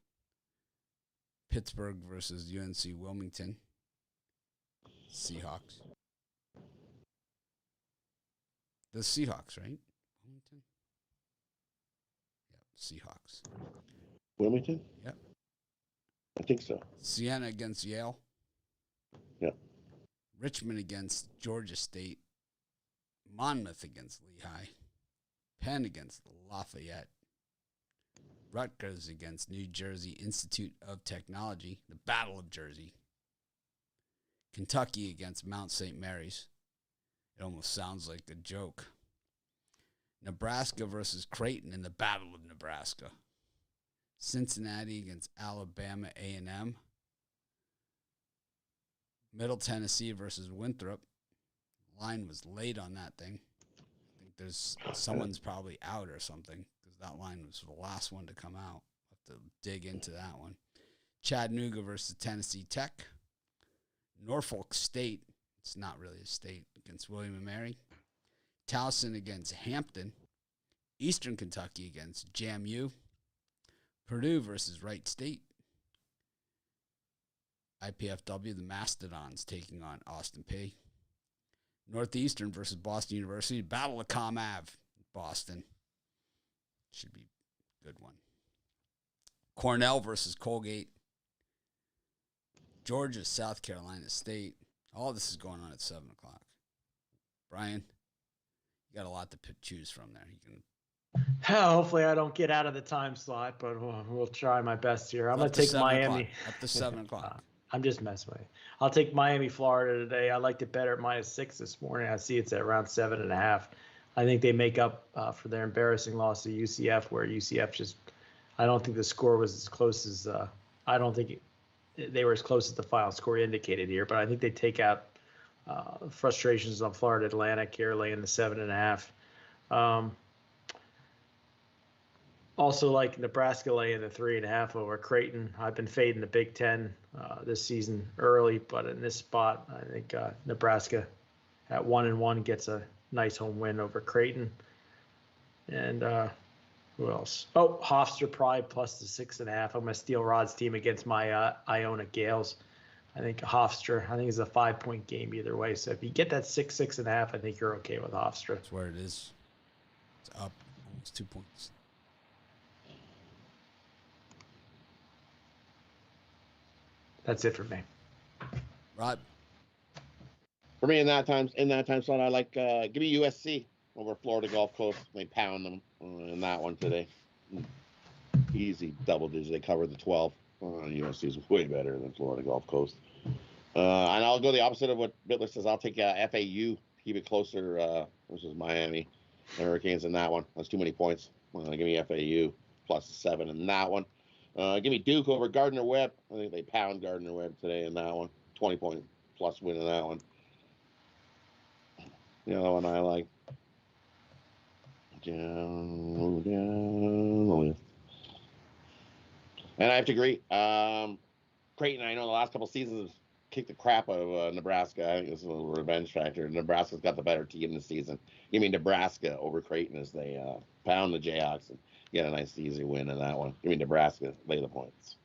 Pittsburgh versus UNC Wilmington. Seahawks. The Seahawks, right? Wilmington? Yep, Seahawks. Wilmington? Yep. I think so. Siena against Yale. Yep. Richmond against Georgia State. Monmouth against Lehigh. Penn against Lafayette. Rutgers against New Jersey Institute of Technology. The Battle of Jersey. Kentucky against Mount St. Mary's. It almost sounds like a joke. Nebraska versus Creighton in the Battle of Nebraska. Cincinnati against Alabama A&M. Middle Tennessee versus Winthrop. Line was late on that thing. I think there's someone's probably out or something because that line was the last one to come out. Have to dig into that one. Chattanooga versus Tennessee Tech. Norfolk State, it's not really a state, against William & Mary. Towson against Hampton. Eastern Kentucky against JMU. Purdue versus Wright State. IPFW, the Mastodons taking on Austin Peay. Northeastern versus Boston University. Battle of Com Ave, Boston. Should be a good one. Cornell versus Colgate. Georgia, South Carolina State. All this is going on at 7 o'clock. Brian, you got a lot to choose from there. You can. Hopefully I don't get out of the time slot, but we'll try my best here. I'm going to take Miami. Up to 7 o'clock. I'm just messing with you. I'll take Miami, Florida today. I liked it better at -6 this morning. I see it's at around 7.5. I think they make up for their embarrassing loss to UCF, where UCF just, I don't think the score was as close as, I don't think they were as close as the final score indicated here, but I think they take out frustrations on Florida Atlantic here, laying the 7.5. Also like Nebraska laying the 3.5 over Creighton. I've been fading the Big Ten this season early, but in this spot, I think Nebraska at 1-1 gets a nice home win over Creighton. And who else? Oh, Hofstra probably plus the 6.5. I'm going to steal Rod's team against my Iona Gales. I think Hofstra, I think it's a 5-point game either way. So if you get that 6.5, I think you're okay with Hofstra. That's where it is. It's up almost 2 points. That's it for me. Rod? For me, in that time slot, I like give me USC over Florida Gulf Coast. They pound them in that one today. Easy double digit. They cover the 12. USC is way better than Florida Gulf Coast. And I'll go the opposite of what Bittler says. I'll take FAU, keep it closer versus Miami. The Hurricanes in that one. That's too many points. Give me FAU plus 7 in that one. Give me Duke over Gardner-Webb. I think they pound Gardner-Webb today in that one. 20-point plus win in that one. The other one I like. Down the list. And I have to agree. Creighton, I know the last couple seasons have kicked the crap out of Nebraska. I think this is a little revenge factor. Nebraska's got the better team this season. Give me Nebraska over Creighton as they pound the Jayhawks and get a nice, easy win in that one. Give me Nebraska, lay the points.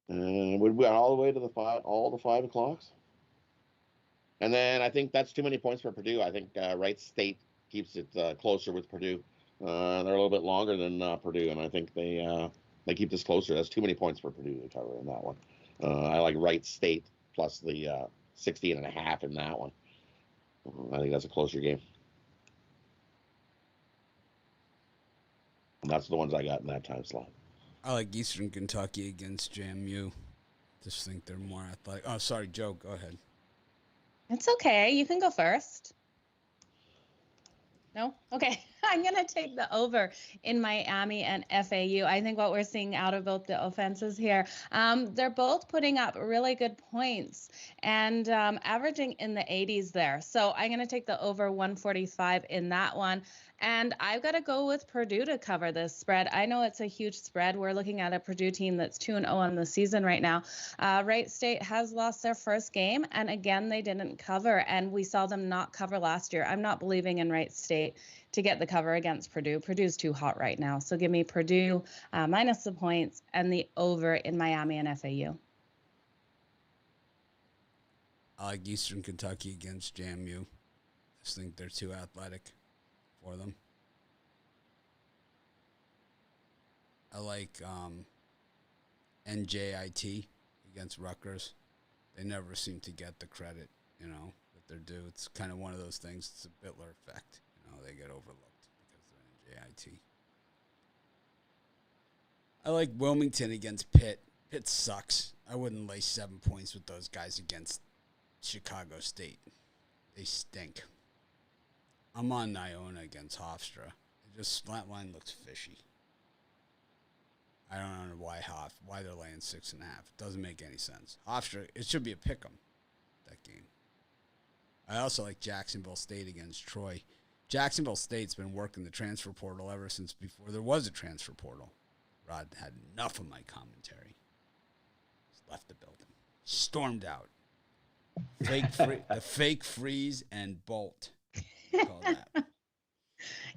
And we got all the way to all the 5 o'clocks. And then I think that's too many points for Purdue. I think Wright State keeps it closer with Purdue. They're a little bit longer than Purdue, and I think they keep this closer. That's too many points for Purdue to cover in that one. I like Wright State plus the 16.5 in that one. I think that's a closer game. And that's the ones I got in that time slot. I like Eastern Kentucky against JMU. Just think they're more athletic. Oh, sorry, Joe. Go ahead. It's okay. You can go first. No? Okay. I'm going to take the over in Miami and FAU. I think what we're seeing out of both the offenses here, they're both putting up really good points and averaging in the 80s there. So I'm going to take the over 145 in that one. And I've got to go with Purdue to cover this spread. I know it's a huge spread. We're looking at a Purdue team that's 2-0 on the season right now. Wright State has lost their first game, and again, they didn't cover, and we saw them not cover last year. I'm not believing in Wright State to get the cover against Purdue. Purdue's too hot right now. So give me Purdue minus the points and the over in Miami and FAU. I like Eastern Kentucky against JMU. Just think they're too athletic for them. I like NJIT against Rutgers. They never seem to get the credit, that they're due. It's kind of one of those things. It's a Bittler effect. They get overlooked because they're NJIT. I like Wilmington against Pitt. Pitt sucks. I wouldn't lay 7 points with those guys against Chicago State. They stink. I'm on Iona against Hofstra. That line looks fishy. I don't know why they're laying 6.5. It doesn't make any sense. Hofstra, it should be a pick 'em, that game. I also like Jacksonville State against Troy. Jacksonville State's been working the transfer portal ever since before there was a transfer portal. Rod had enough of my commentary. Just left the building. Stormed out. The fake freeze and bolt. Call that.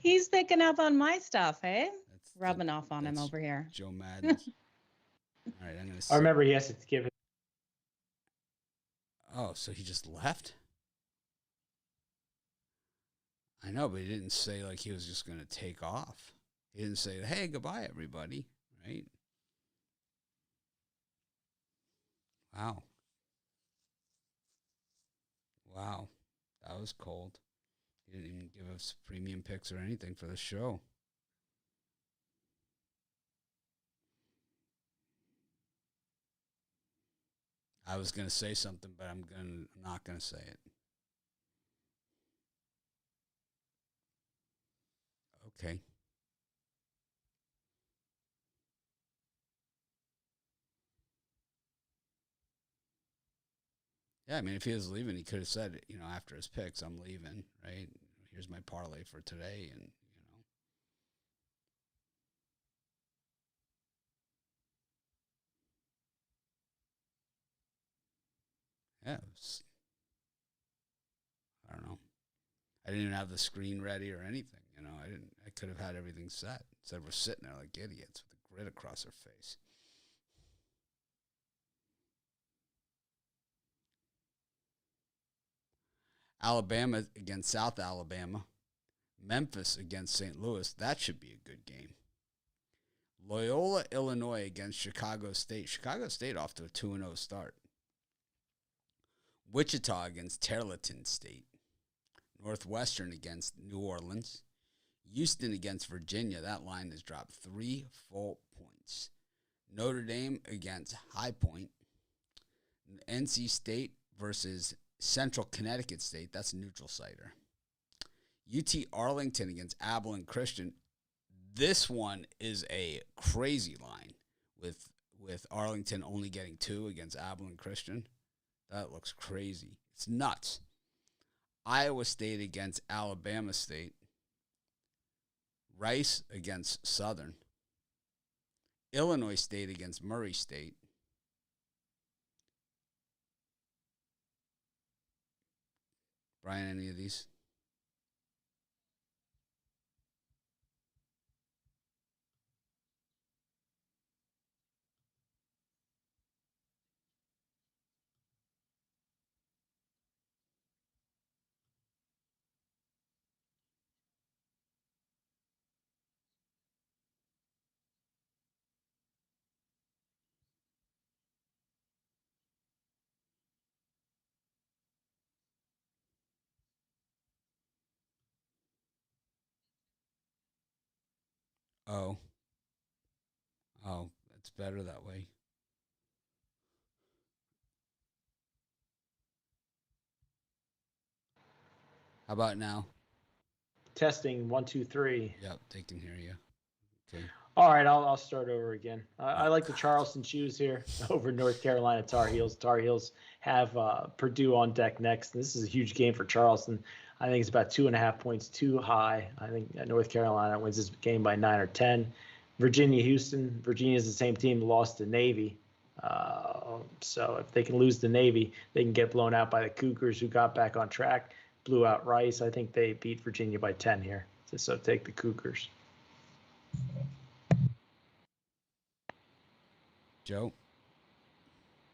He's picking up on my stuff, hey? Rubbing off on him over here. Joe Madden. All right, I'm going to I remember he has to give it. Oh, so he just left? I know, but he didn't say like he was just going to take off. He didn't say, hey, goodbye, everybody, right? Wow. Wow. That was cold. He didn't even give us premium picks or anything for the show. I was going to say something, but I'm not going to say it. Okay. Yeah, I mean, if he was leaving, he could have said, after his picks, I'm leaving, right? Here's my parlay for today, and, Yeah, I don't know. I didn't even have the screen ready or anything, I could have had everything set. Instead, we're sitting there like idiots with a grid across our face. Alabama against South Alabama. Memphis against St. Louis. That should be a good game. Loyola, Illinois against Chicago State. Chicago State off to a 2-0 start. Wichita against Tarleton State. Northwestern against New Orleans. Houston against Virginia. That line has dropped 3 full points. Notre Dame against High Point. NC State versus Central Connecticut State. That's a neutral sider. UT Arlington against Abilene Christian. This one is a crazy line with Arlington only getting 2 against Abilene Christian. That looks crazy. It's nuts. Iowa State against Alabama State. Rice against Southern. Illinois State against Murray State. Brian, any of these? Oh, it's better that way. How about now? Testing 1, 2, 3. Yep, they can hear you. Okay. All right, I'll start over again. I like the Charleston Shoes here over North Carolina Tar Heels. Tar Heels have Purdue on deck next. This is a huge game for Charleston. I think it's about 2.5 points too high. I think North Carolina wins this game by 9 or 10. Virginia, Houston. Virginia is the same team that lost to Navy. So if they can lose to Navy, they can get blown out by the Cougars, who got back on track, blew out Rice. I think they beat Virginia by 10 here. So take the Cougars. Joe?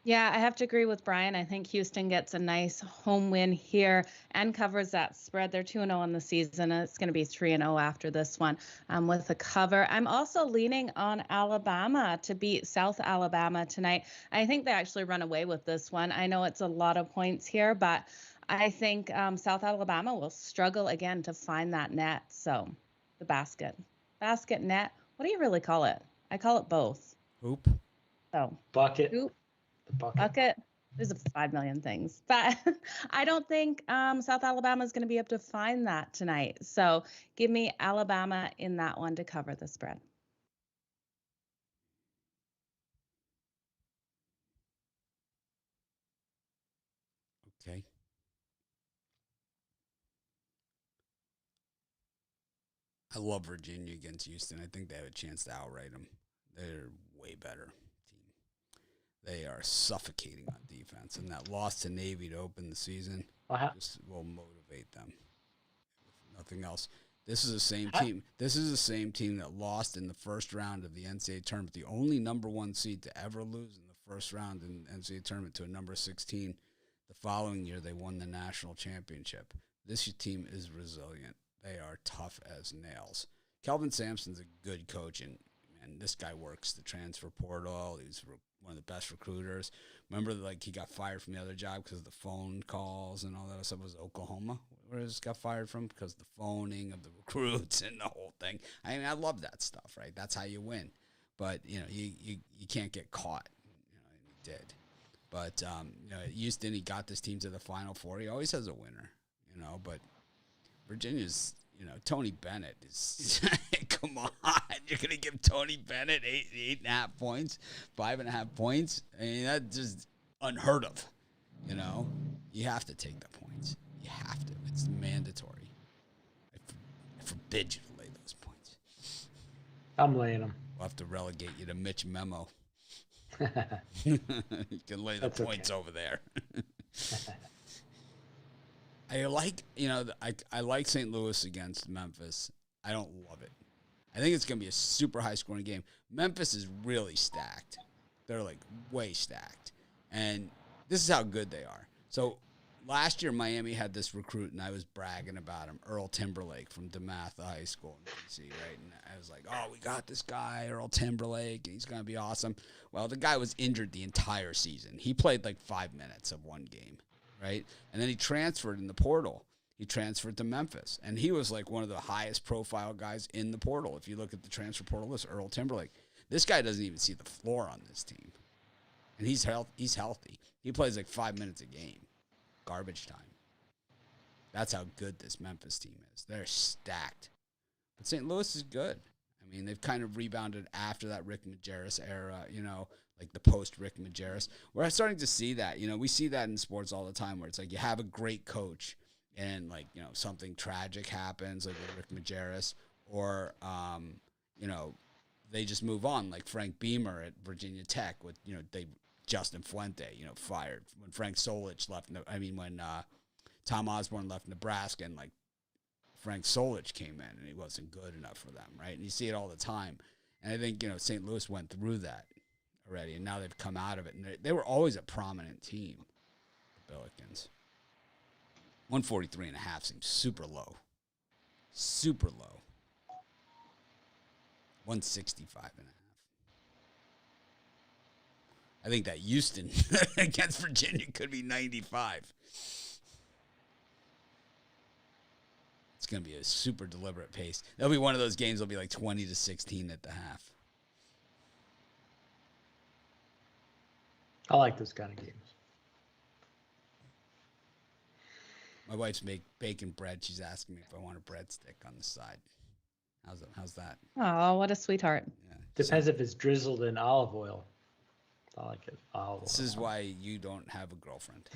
Yeah, I have to agree with Brian. I think Houston gets a nice home win here and covers that spread. They're 2-0 on the season, and it's going to be 3-0 after this one with a cover. I'm also leaning on Alabama to beat South Alabama tonight. I think they actually run away with this one. I know it's a lot of points here, but I think South Alabama will struggle again to find that net. So the basket net. What do you really call it? I call it both. Hoop. So bucket. hoop. The bucket. Bucket. There's 5 million things, but I don't think South Alabama is going to be able to find that tonight. So give me Alabama in that one to cover the spread. Okay. I love Virginia against Houston. I think they have a chance to outright them. They're way better team. They are suffocating on defense, and that loss to Navy to open the season just will motivate them. If nothing else. This is the same team. This is the same team that lost in the first round of the NCAA tournament, the only number 1 seed to ever lose in the first round in the NCAA tournament to a number 16. The following year, they won the national championship. This team is resilient. They are tough as nails. Kelvin Sampson's a good coach, and this guy works the transfer portal. He's one of the best recruiters. Remember, like, he got fired from the other job because of the phone calls and all that stuff. It was Oklahoma where he got fired from because of the phoning of the recruits and the whole thing. I mean, I love that stuff, right? That's how you win. But, you can't get caught. And he did. But, at Houston, he got this team to the Final Four. He always has a winner, but Virginia's, Tony Bennett is, come on, you're going to give Tony Bennett 8.5 points, 5.5 points? I mean, that's just unheard of, You have to take the points. You have to. It's mandatory. I forbid you to lay those points. I'm laying them. We'll have to relegate you to Mitch Memo. You can lay the points over there. I like St. Louis against Memphis. I don't love it. I think it's going to be a super high-scoring game. Memphis is really stacked. They're, like, way stacked. And this is how good they are. So last year, Miami had this recruit, and I was bragging about him, Earl Timberlake from DeMatha High School in D.C., right? And I was like, oh, we got this guy, Earl Timberlake, and he's going to be awesome. Well, the guy was injured the entire season. He played, like, 5 minutes of one game. Right? And then he transferred in the portal. He transferred to Memphis. And he was like one of the highest profile guys in the portal. If you look at the transfer portal list, Earl Timberlake. This guy doesn't even see the floor on this team. And he's healthy. He plays like 5 minutes a game. Garbage time. That's how good this Memphis team is. They're stacked. But St. Louis is good. I mean, they've kind of rebounded after that Rick Majerus era, like the post-Rick Majerus. We're starting to see that. We see that in sports all the time where it's like you have a great coach and, like, something tragic happens, like with Rick Majerus, or, they just move on, like Frank Beamer at Virginia Tech with, Justin Fuente, fired. When Frank Solich left, when Tom Osborne left Nebraska and, like, Frank Solich came in and he wasn't good enough for them, right? And you see it all the time. And I think, St. Louis went through that already, and now they've come out of it. And they were always a prominent team, the Billikens. 143.5 seems super low. Super low. 165.5. I think that Houston against Virginia could be 95. It's going to be a super deliberate pace. That'll be one of those games that'll be like 20-16 at the half. I like those kind of games. My wife's baking bread. She's asking me if I want a breadstick on the side. How's that? Oh, what a sweetheart. Yeah. Depends if it's drizzled in olive oil. I like it. This is why you don't have a girlfriend.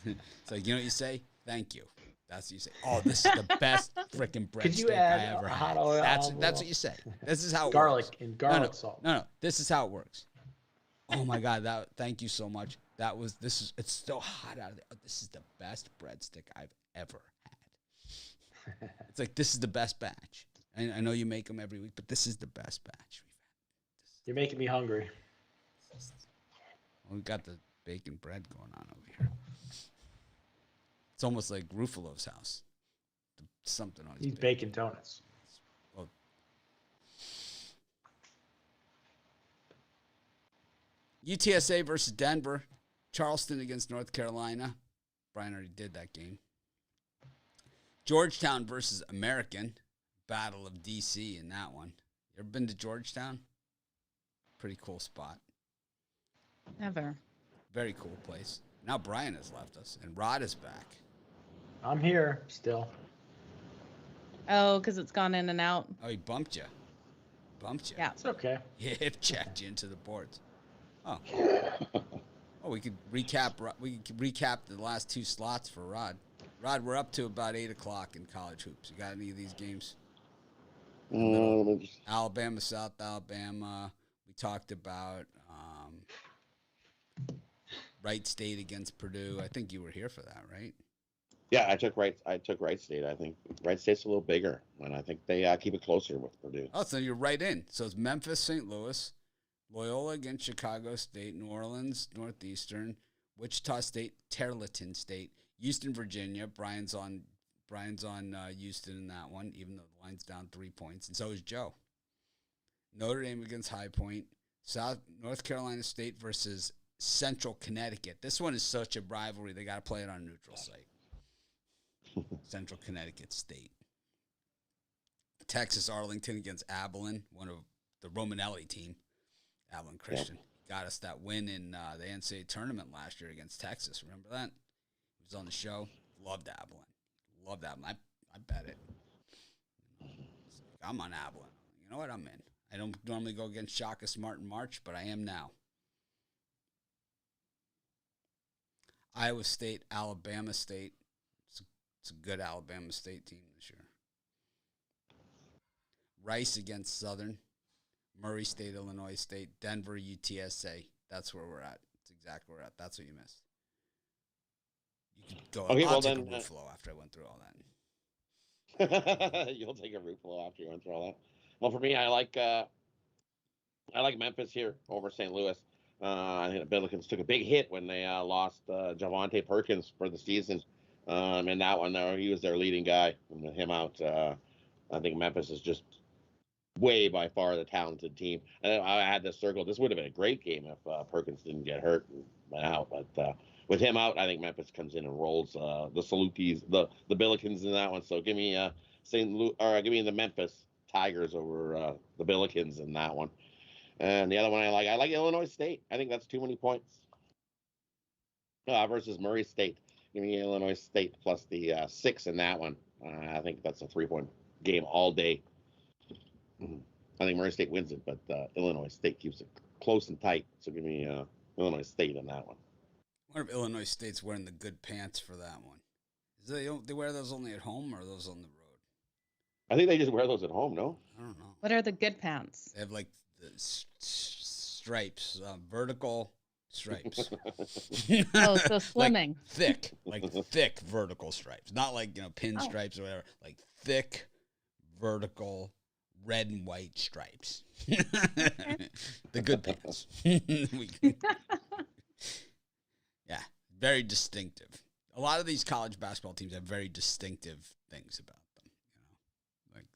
It's like, you know what you say? Thank you. That's what you say. Oh, this is the best freaking breadstick I ever had. That's what you say. This is how it garlic works. and garlic salt. No. This is how it works. Oh my God! Thank you so much. It's so hot out of there. Oh, this is the best breadstick I've ever had. It's like, this is the best batch. I know you make them every week, but this is the best batch we've had. You're making me hungry. We've got the bacon bread going on over here. It's almost like Ruffalo's house. Something on his He's baking donuts. Well, UTSA versus Denver. Charleston against North Carolina. Brian already did that game. Georgetown versus American. Battle of D.C. in that one. You ever been to Georgetown? Pretty cool spot. Never. Very cool place. Now Brian has left us, and Rod is back. I'm here still. Oh, because it's gone in and out. Oh, he bumped you. Bumped you. Yeah. It's okay. He hip checked you into the boards. Oh. Oh, we could recap. We could recap the last 2 slots for Rod. Rod, we're up to about 8 o'clock in college hoops. You got any of these games? Alabama, South Alabama. We talked about Wright State against Purdue. I think you were here for that, right? Yeah, I took Wright State. I think Wright State's a little bigger, and I think they keep it closer with Purdue. Oh, so you're right in. So it's Memphis, St. Louis, Loyola against Chicago State, New Orleans, Northeastern, Wichita State, Tarleton State, Houston, Virginia. Brian's on Houston in that one, even though the line's down 3 points, and so is Joe. Notre Dame against High Point, North Carolina State versus Central Connecticut. This one is such a rivalry; they got to play it on a neutral site. Central Connecticut State. Texas Arlington against Abilene, one of the Romanelli team. Abilene Christian got us that win in the NCAA tournament last year against Texas. Remember that? He was on the show. Loved Abilene. Loved Abilene. I bet it. I'm on Abilene. You know what? I'm in. I don't normally go against Shaka Smart in March, but I am now. Iowa State, Alabama State. It's a good Alabama State team this year. Rice against Southern. Murray State, Illinois State. Denver, UTSA. That's where we're at. That's exactly where we're at. That's what you missed. You could go. Okay, I'll take a roof flow after I went through all that. You'll take a roof flow after you went through all that. Well, for me, I like Memphis here over St. Louis. I think the Billikens took a big hit when they lost Javonte Perkins for the season. In that one, he was their leading guy. And with him out, I think Memphis is just way by far the talented team. And I had this circle. This would have been a great game if Perkins didn't get hurt and went out. But with him out, I think Memphis comes in and rolls the Salukis, the Billikens in that one. So give me give me the Memphis Tigers over the Billikens in that one. And the other one I like Illinois State. I think that's too many points versus Murray State. Give me Illinois State plus the 6 in that one. I think that's a 3-point game all day. I think Murray State wins it, but Illinois State keeps it close and tight. So give me Illinois State in that one. I wonder if Illinois State's wearing the good pants for that one. They wear those only at home or are those on the road? I think they just wear those at home, no? I don't know. What are the good pants? They have like the stripes, vertical stripes. Oh, so swimming. Like thick vertical stripes. Not like, pinstripes or whatever. Like thick vertical red and white stripes. The good pants. Yeah, very distinctive. A lot of these college basketball teams have very distinctive things about them. Like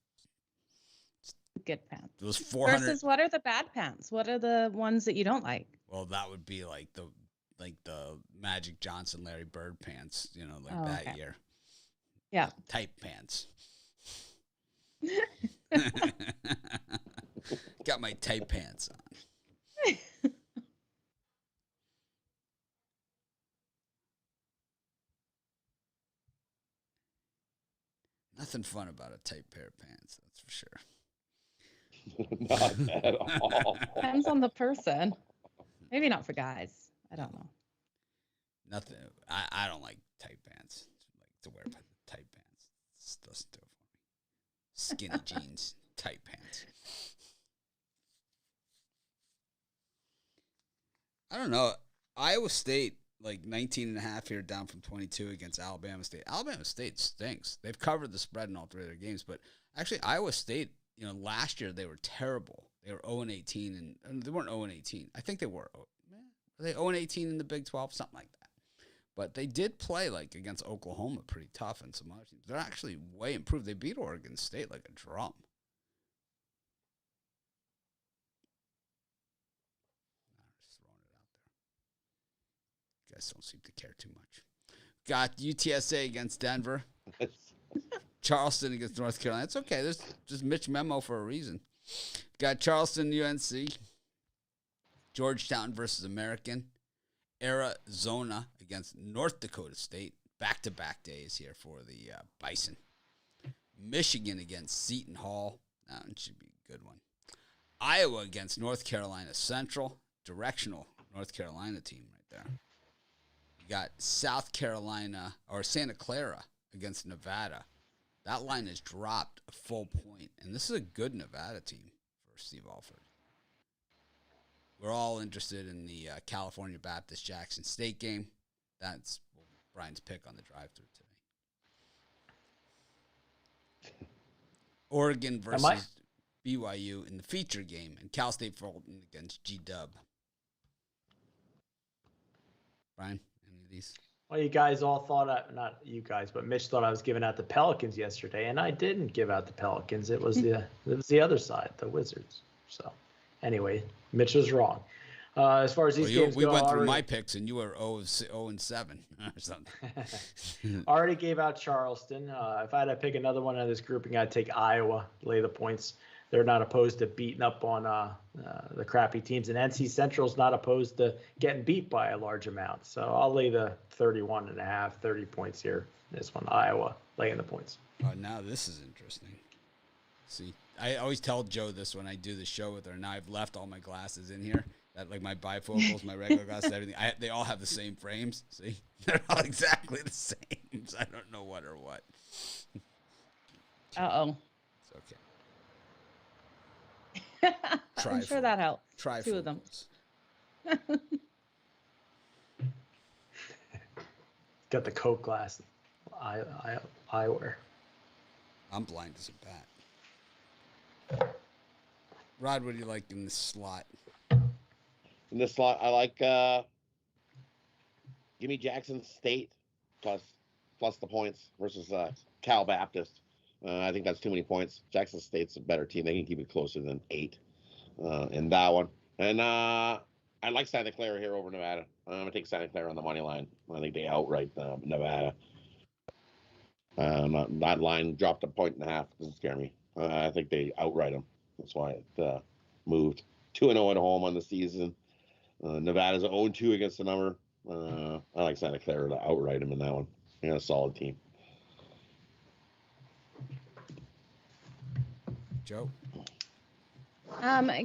good pants. Those 400 versus what are the bad pants? What are the ones that you don't like? Well, that would be like the Magic Johnson, Larry Bird pants, that year. Yeah. Tight pants. Got my tight pants on. Nothing fun about a tight pair of pants, that's for sure. Not at all. Depends on the person. Maybe not for guys. I don't know. Nothing. I don't like tight pants. Like to wear tight pants. It just doesn't do it for me. Skinny jeans, tight pants. I don't know. Iowa State, like 19.5 here, down from 22 against Alabama State. Alabama State stinks. They've covered the spread in all 3 of their games, but actually Iowa State, last year they were terrible. They were 0-18, and they weren't 0-18. I think they were. Were they 0-18 in the Big 12? Something like that. But they did play, like, against Oklahoma pretty tough and some other teams. They're actually way improved. They beat Oregon State like a drum. Just throwing it out there. You guys don't seem to care too much. Got UTSA against Denver. Charleston against North Carolina. It's okay. There's just Mitch Memo for a reason. Got Charleston, UNC. Georgetown versus American. Arizona against North Dakota State. Back-to-back days here for the Bison. Michigan against Seton Hall. That one should be a good one. Iowa against North Carolina Central. Directional North Carolina team right there. You got South Carolina or Santa Clara against Nevada. That line has dropped a full point, and this is a good Nevada team for Steve Alford. We're all interested in the California Baptist Jackson State game. That's Brian's pick on the drive-thru today. Oregon versus BYU in the feature game, and Cal State Fulton against G-Dub. Brian, any of these? Well, you guys all thought, not you guys, but Mitch thought I was giving out the Pelicans yesterday, and I didn't give out the Pelicans. It was the other side, the Wizards. So, anyway, Mitch was wrong. As far as these games go, we went through my picks, and you were 0-7 or something. Already gave out Charleston. If I had to pick another one out of this grouping, I'd take Iowa, lay the points. They're not opposed to beating up on the crappy teams, and NC Central's not opposed to getting beat by a large amount. So I'll lay the 31.5, 30 points here. This one, Iowa, laying the points. Oh, now this is interesting. See, I always tell Joe this when I do the show with her. Now I've left all my glasses in here. That, like my bifocals, my regular glasses, everything. They all have the same frames. See, they're all exactly the same. So I don't know what or what. Uh-oh. It's okay. I'm sure that helps. Try two of them. Got the Coke glass. I wear. I'm blind as a bat. Rod, what do you like in this slot? In this slot, I like give me Jackson State plus the points versus Cal Baptist. I think that's too many points. Jackson State's a better team. They can keep it closer than 8 in that one. And I like Santa Clara here over Nevada. I'm going to take Santa Clara on the money line. I think they outright Nevada. That line dropped 1.5. Doesn't scare me. I think they outright them. That's why it moved. 2-0 at home on the season. Nevada's 0-2 against the number. I like Santa Clara to outright them in that one. They're a solid team. Joe?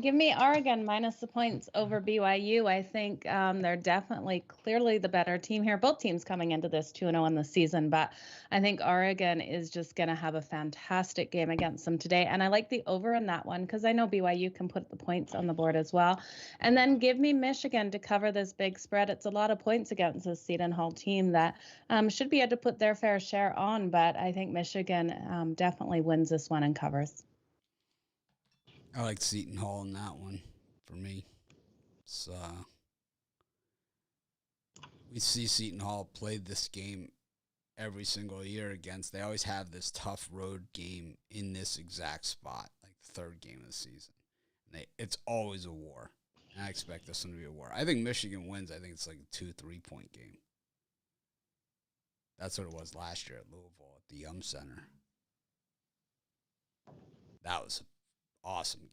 Give me Oregon minus the points over BYU. I think they're definitely clearly the better team here. Both teams coming into this 2-0 in the season, but I think Oregon is just going to have a fantastic game against them today. And I like the over in that one because I know BYU can put the points on the board as well. And then give me Michigan to cover this big spread. It's a lot of points against the Seton Hall team that should be able to put their fair share on, but I think Michigan definitely wins this one and covers. I like Seton Hall in that one for me. It's, we see Seton Hall play this game every single year against. They always have this tough road game in this exact spot, like the third game of the season. And it's always a war. And I expect this one to be a war. I think Michigan wins. I think it's like a 2-3 point game. That's what it was last year at Louisville at the Yum Center. That was awesome game.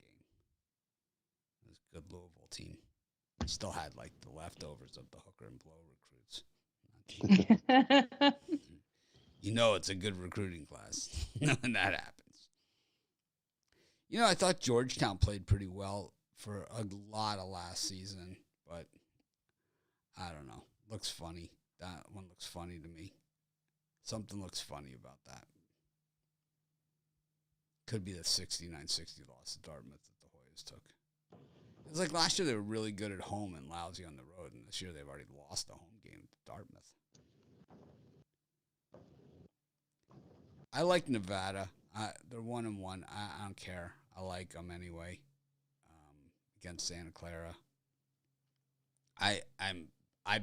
It was a good Louisville team. We still had like the leftovers of the hooker and blow recruits. You know it's a good recruiting class when that happens. You know, I thought Georgetown played pretty well for a lot of last season, but I don't know. Looks funny. That one looks funny to me. Something looks funny about that. Could be the 69-60 loss to Dartmouth that the Hoyas took. It's like last year they were really good at home and lousy on the road, and this year they've already lost a home game to Dartmouth. I like Nevada. They're 1-1. I don't care. I like them anyway. Against Santa Clara. I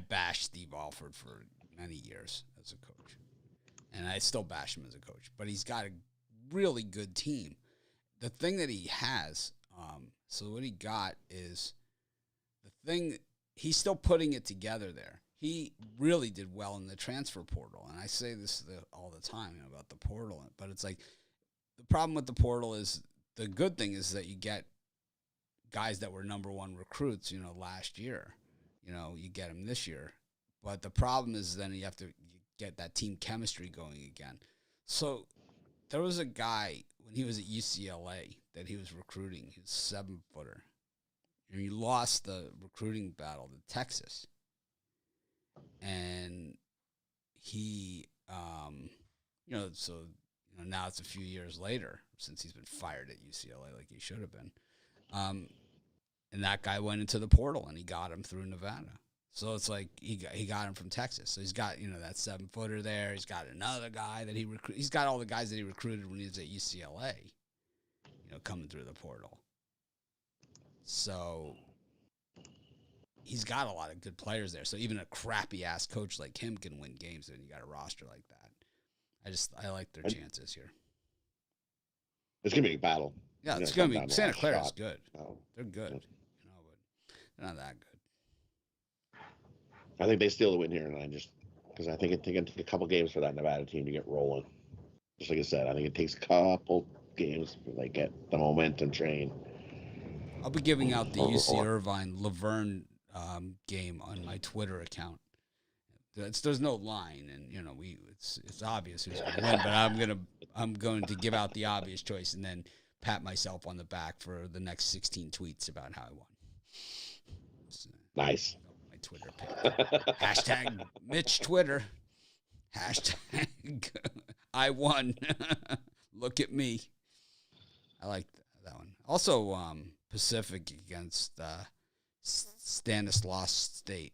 bashed Steve Alford for many years as a coach, and I still bash him as a coach. But he's got a really good team. The thing that he has, so what he got is the thing, he's still putting it together there. He really did well in the transfer portal, and I say this all the time about the portal, but it's like the problem with the portal is the good thing is that you get guys that were number 1 recruits, last year. you get him this year. But the problem is then you have to get that team chemistry going again. So there was a guy when he was at UCLA that he was recruiting. He was 7-footer. And he lost the recruiting battle to Texas. And he, now it's a few years later since he's been fired at UCLA like he should have been. And that guy went into the portal and he got him through Nevada. So it's like he got him from Texas. So he's got, that 7-footer there. He's got another guy that he's got all the guys that he recruited when he was at UCLA, coming through the portal. So he's got a lot of good players there. So even a crappy-ass coach like him can win games when you got a roster like that. I like their chances here. It's going to be a battle. Yeah, it's going to be. Santa Clara's good. Oh. They're good, but they're not that good. I think they steal the win here, because I think it takes a couple games for that Nevada team to get rolling. Just like I said, I think it takes a couple games for they get the momentum train. I'll be giving out the UC Irvine Laverne game on my Twitter account. There's no line, and it's obvious who's going to win. But I'm going to give out the obvious choice, and then pat myself on the back for the next 16 tweets about how I won. Nice. My Twitter page. Hashtag Mitch Twitter. Hashtag I won. Look at me. I like that one. Also, Pacific against Stanislaus State.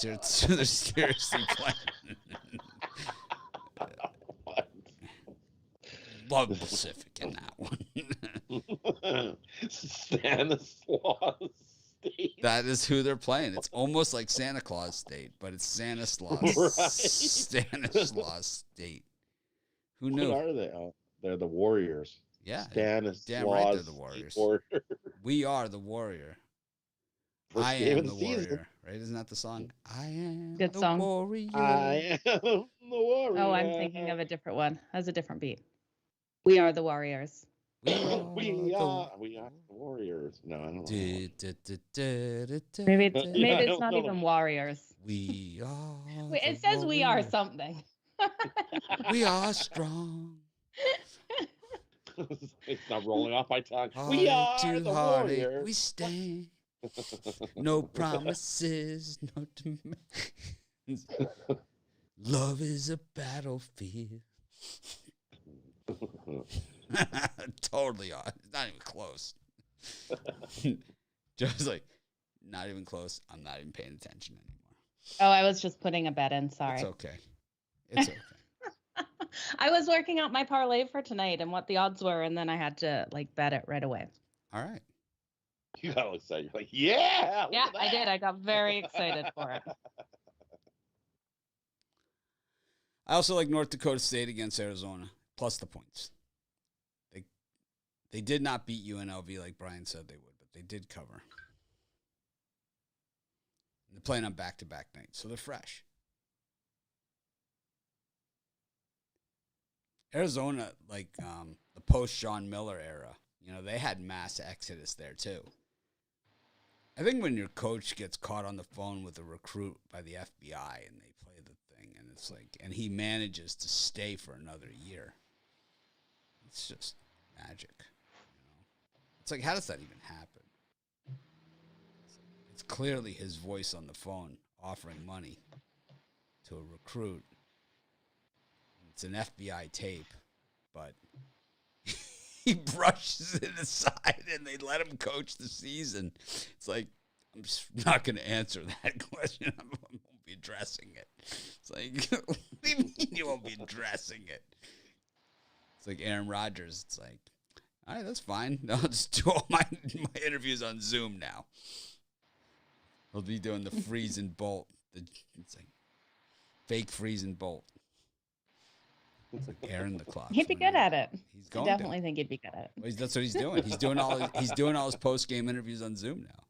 They're seriously playing. Love Pacific in that one. Stanislaus State. That is who they're playing. It's almost like Santa Claus State, but it's Stanislaus. Right. Stanislaus State. Who knew? What are they? Oh, they're the Warriors. Yeah. Stanislaus. Damn right they're the Warriors. We are the Warrior. I am the warrior, right? Isn't that the song? I am Good the song. warrior. I am the warrior. Oh, I'm thinking of a different one. Has a different beat. We are the Warriors. We are the Warriors. No, I don't know. Maybe it's not even Warriors. We are. Wait, it says we are something. We are strong. It's not rolling off my tongue. We are to the heartache, Warriors. we stand. No promises, no demands. Love is a battlefield. Totally off. It's not even close. Joe's like, not even close. I'm not even paying attention anymore. Oh, I was just putting a bet in. Sorry. It's okay. It's okay. I was working out my parlay for tonight and what the odds were, and then I had to bet it right away. All right. You got all excited. You're like, yeah. Yeah, I did. I got very excited for it. I also like North Dakota State against Arizona, plus the points. They did not beat UNLV like Brian said they would, but they did cover. And they're playing on back-to-back nights, so they're fresh. Arizona, the post-Sean Miller era, they had mass exodus there too. I think when your coach gets caught on the phone with a recruit by the FBI and they play the thing, and it's and he manages to stay for another year, it's just magic. It's how does that even happen? It's clearly his voice on the phone offering money to a recruit. It's an FBI tape, but he brushes it aside and they let him coach the season. It's I'm just not going to answer that question. I won't be addressing it. It's what do you mean you won't be addressing it? It's like Aaron Rodgers. It's all right, that's fine. I'll just do all my interviews on Zoom now. He'll be doing the freeze and bolt. It's fake freeze and bolt. It's Aaron the clock. He'd be good at it. He's going I definitely think he'd be good at it. Well, that's what he's doing. He's doing all his post game interviews on Zoom now.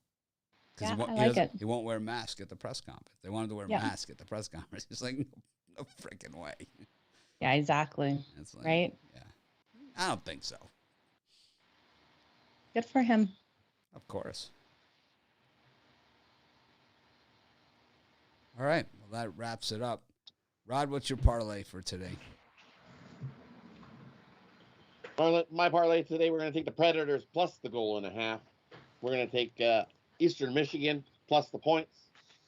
Yeah, I like it. He won't wear a mask at the press conference. They wanted to wear a mask at the press conference. He's no freaking way. Yeah, exactly. It's right? Yeah. I don't think so. Good for him. Of course. All right. Well, that wraps it up. Rod, what's your parlay for today? My parlay today, we're going to take the Predators plus the goal and a half. We're going to take Eastern Michigan plus the points.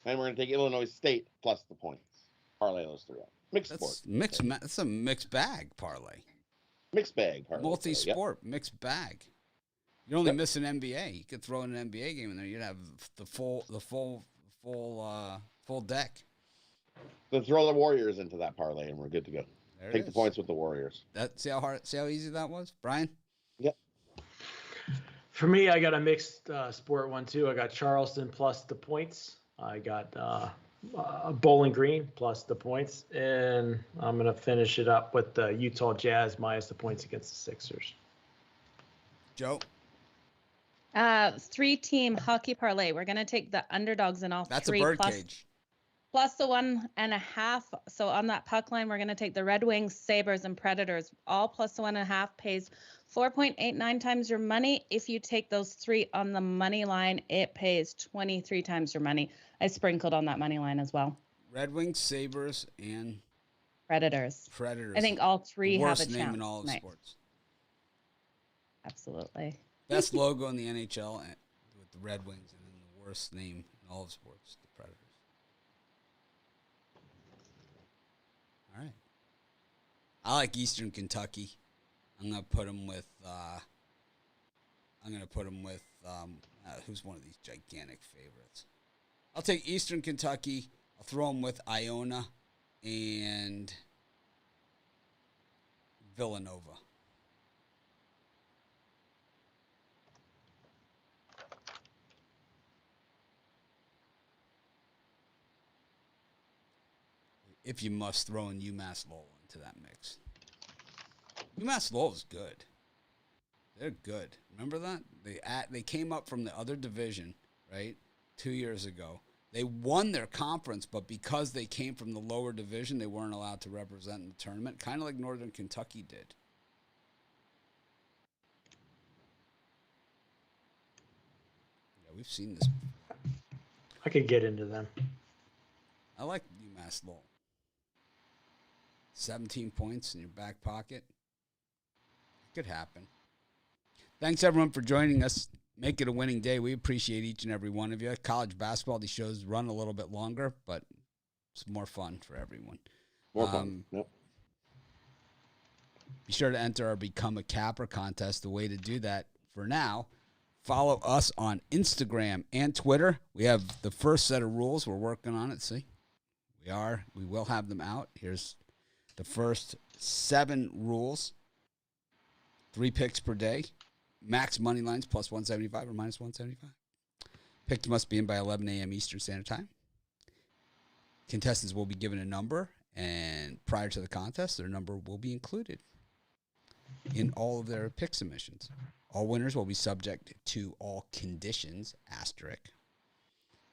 And we're going to take Illinois State plus the points. Parlay those three up. Mixed sport. That's a mixed bag parlay. Mixed bag parlay. Multi-sport, mixed bag. You're only missing NBA. You could throw in an NBA game in there. You'd have the full deck. Then throw the Warriors into that parlay, and we're good to go. Take the points with the Warriors. See how easy that was, Brian? Yep. For me, I got a mixed sport one too. I got Charleston plus the points. I got Bowling Green plus the points, and I'm gonna finish it up with the Utah Jazz minus the points against the Sixers. Joe. 3-team hockey parlay. We're gonna take the underdogs in all That's three. That's a birdcage. Plus the 1.5. So on that puck line, we're going to take the Red Wings, Sabres, and Predators. All plus the 1.5 pays 4.89 times your money. If you take those three on the money line, it pays 23 times your money. I sprinkled on that money line as well. Red Wings, Sabres, and Predators. I think all three have a chance. Worst name in all of sports. Absolutely. Best logo in the NHL with the Red Wings, and then the worst name in all of sports, the Predators. All right. I like Eastern Kentucky. I'm gonna put them with. Who's one of these gigantic favorites? I'll take Eastern Kentucky. I'll throw them with Iona and Villanova. If you must throw in UMass Lowell into that mix. UMass Lowell is good. They're good. Remember that? They came up from the other division, right, 2 years ago. They won their conference, but because they came from the lower division, they weren't allowed to represent in the tournament, kind of like Northern Kentucky did. Yeah, we've seen this before. I could get into them. I like UMass Lowell. 17 points in your back pocket. It could happen. Thanks, everyone, for joining us. Make it a winning day. We appreciate each and every one of you. College basketball, these shows run a little bit longer, but it's more fun for everyone. More fun. Yep. Be sure to enter our Become a Capper contest. The way to do that for now, follow us on Instagram and Twitter. We have the first set of rules. We're working on it. See? We will have them out. Here's the first 7 rules. 3 picks per day. Max money lines plus 175 or minus 175. Picks must be in by 11 a.m. Eastern Standard Time. Contestants will be given a number, and prior to the contest, their number will be included in all of their pick submissions. All winners will be subject to all conditions, asterisk,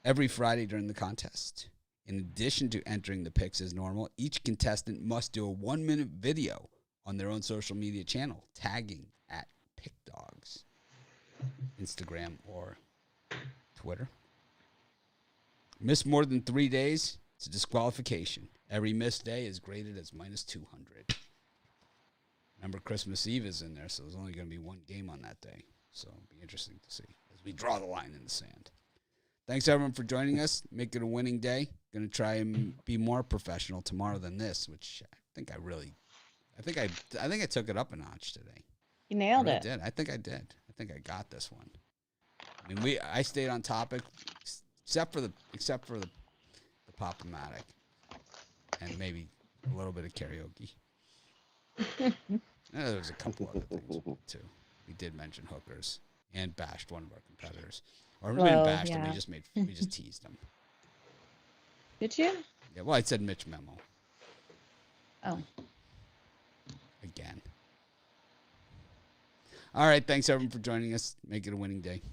every Friday during the contest. In addition to entering the picks as normal, each contestant must do a 1-minute video on their own social media channel, tagging at PickDogs, Instagram or Twitter. Miss more than 3 days, it's a disqualification. Every missed day is graded as minus 200. Remember, Christmas Eve is in there, so there's only going to be 1 game on that day. So it'll be interesting to see as we draw the line in the sand. Thanks, everyone, for joining us. Make it a winning day. Going to try and be more professional tomorrow than this, which I think I took it up a notch today. You nailed it. I did. I think I did. I think I got this one. I mean, I stayed on topic, except for the Pop-O-Matic, and maybe a little bit of karaoke. There was a couple other things too. We did mention hookers and bashed one of our competitors, or we didn't bash them. We just teased them. Did you? Yeah. Well, I said Mitch Memo. Oh. Again. All right. Thanks, everyone, for joining us. Make it a winning day.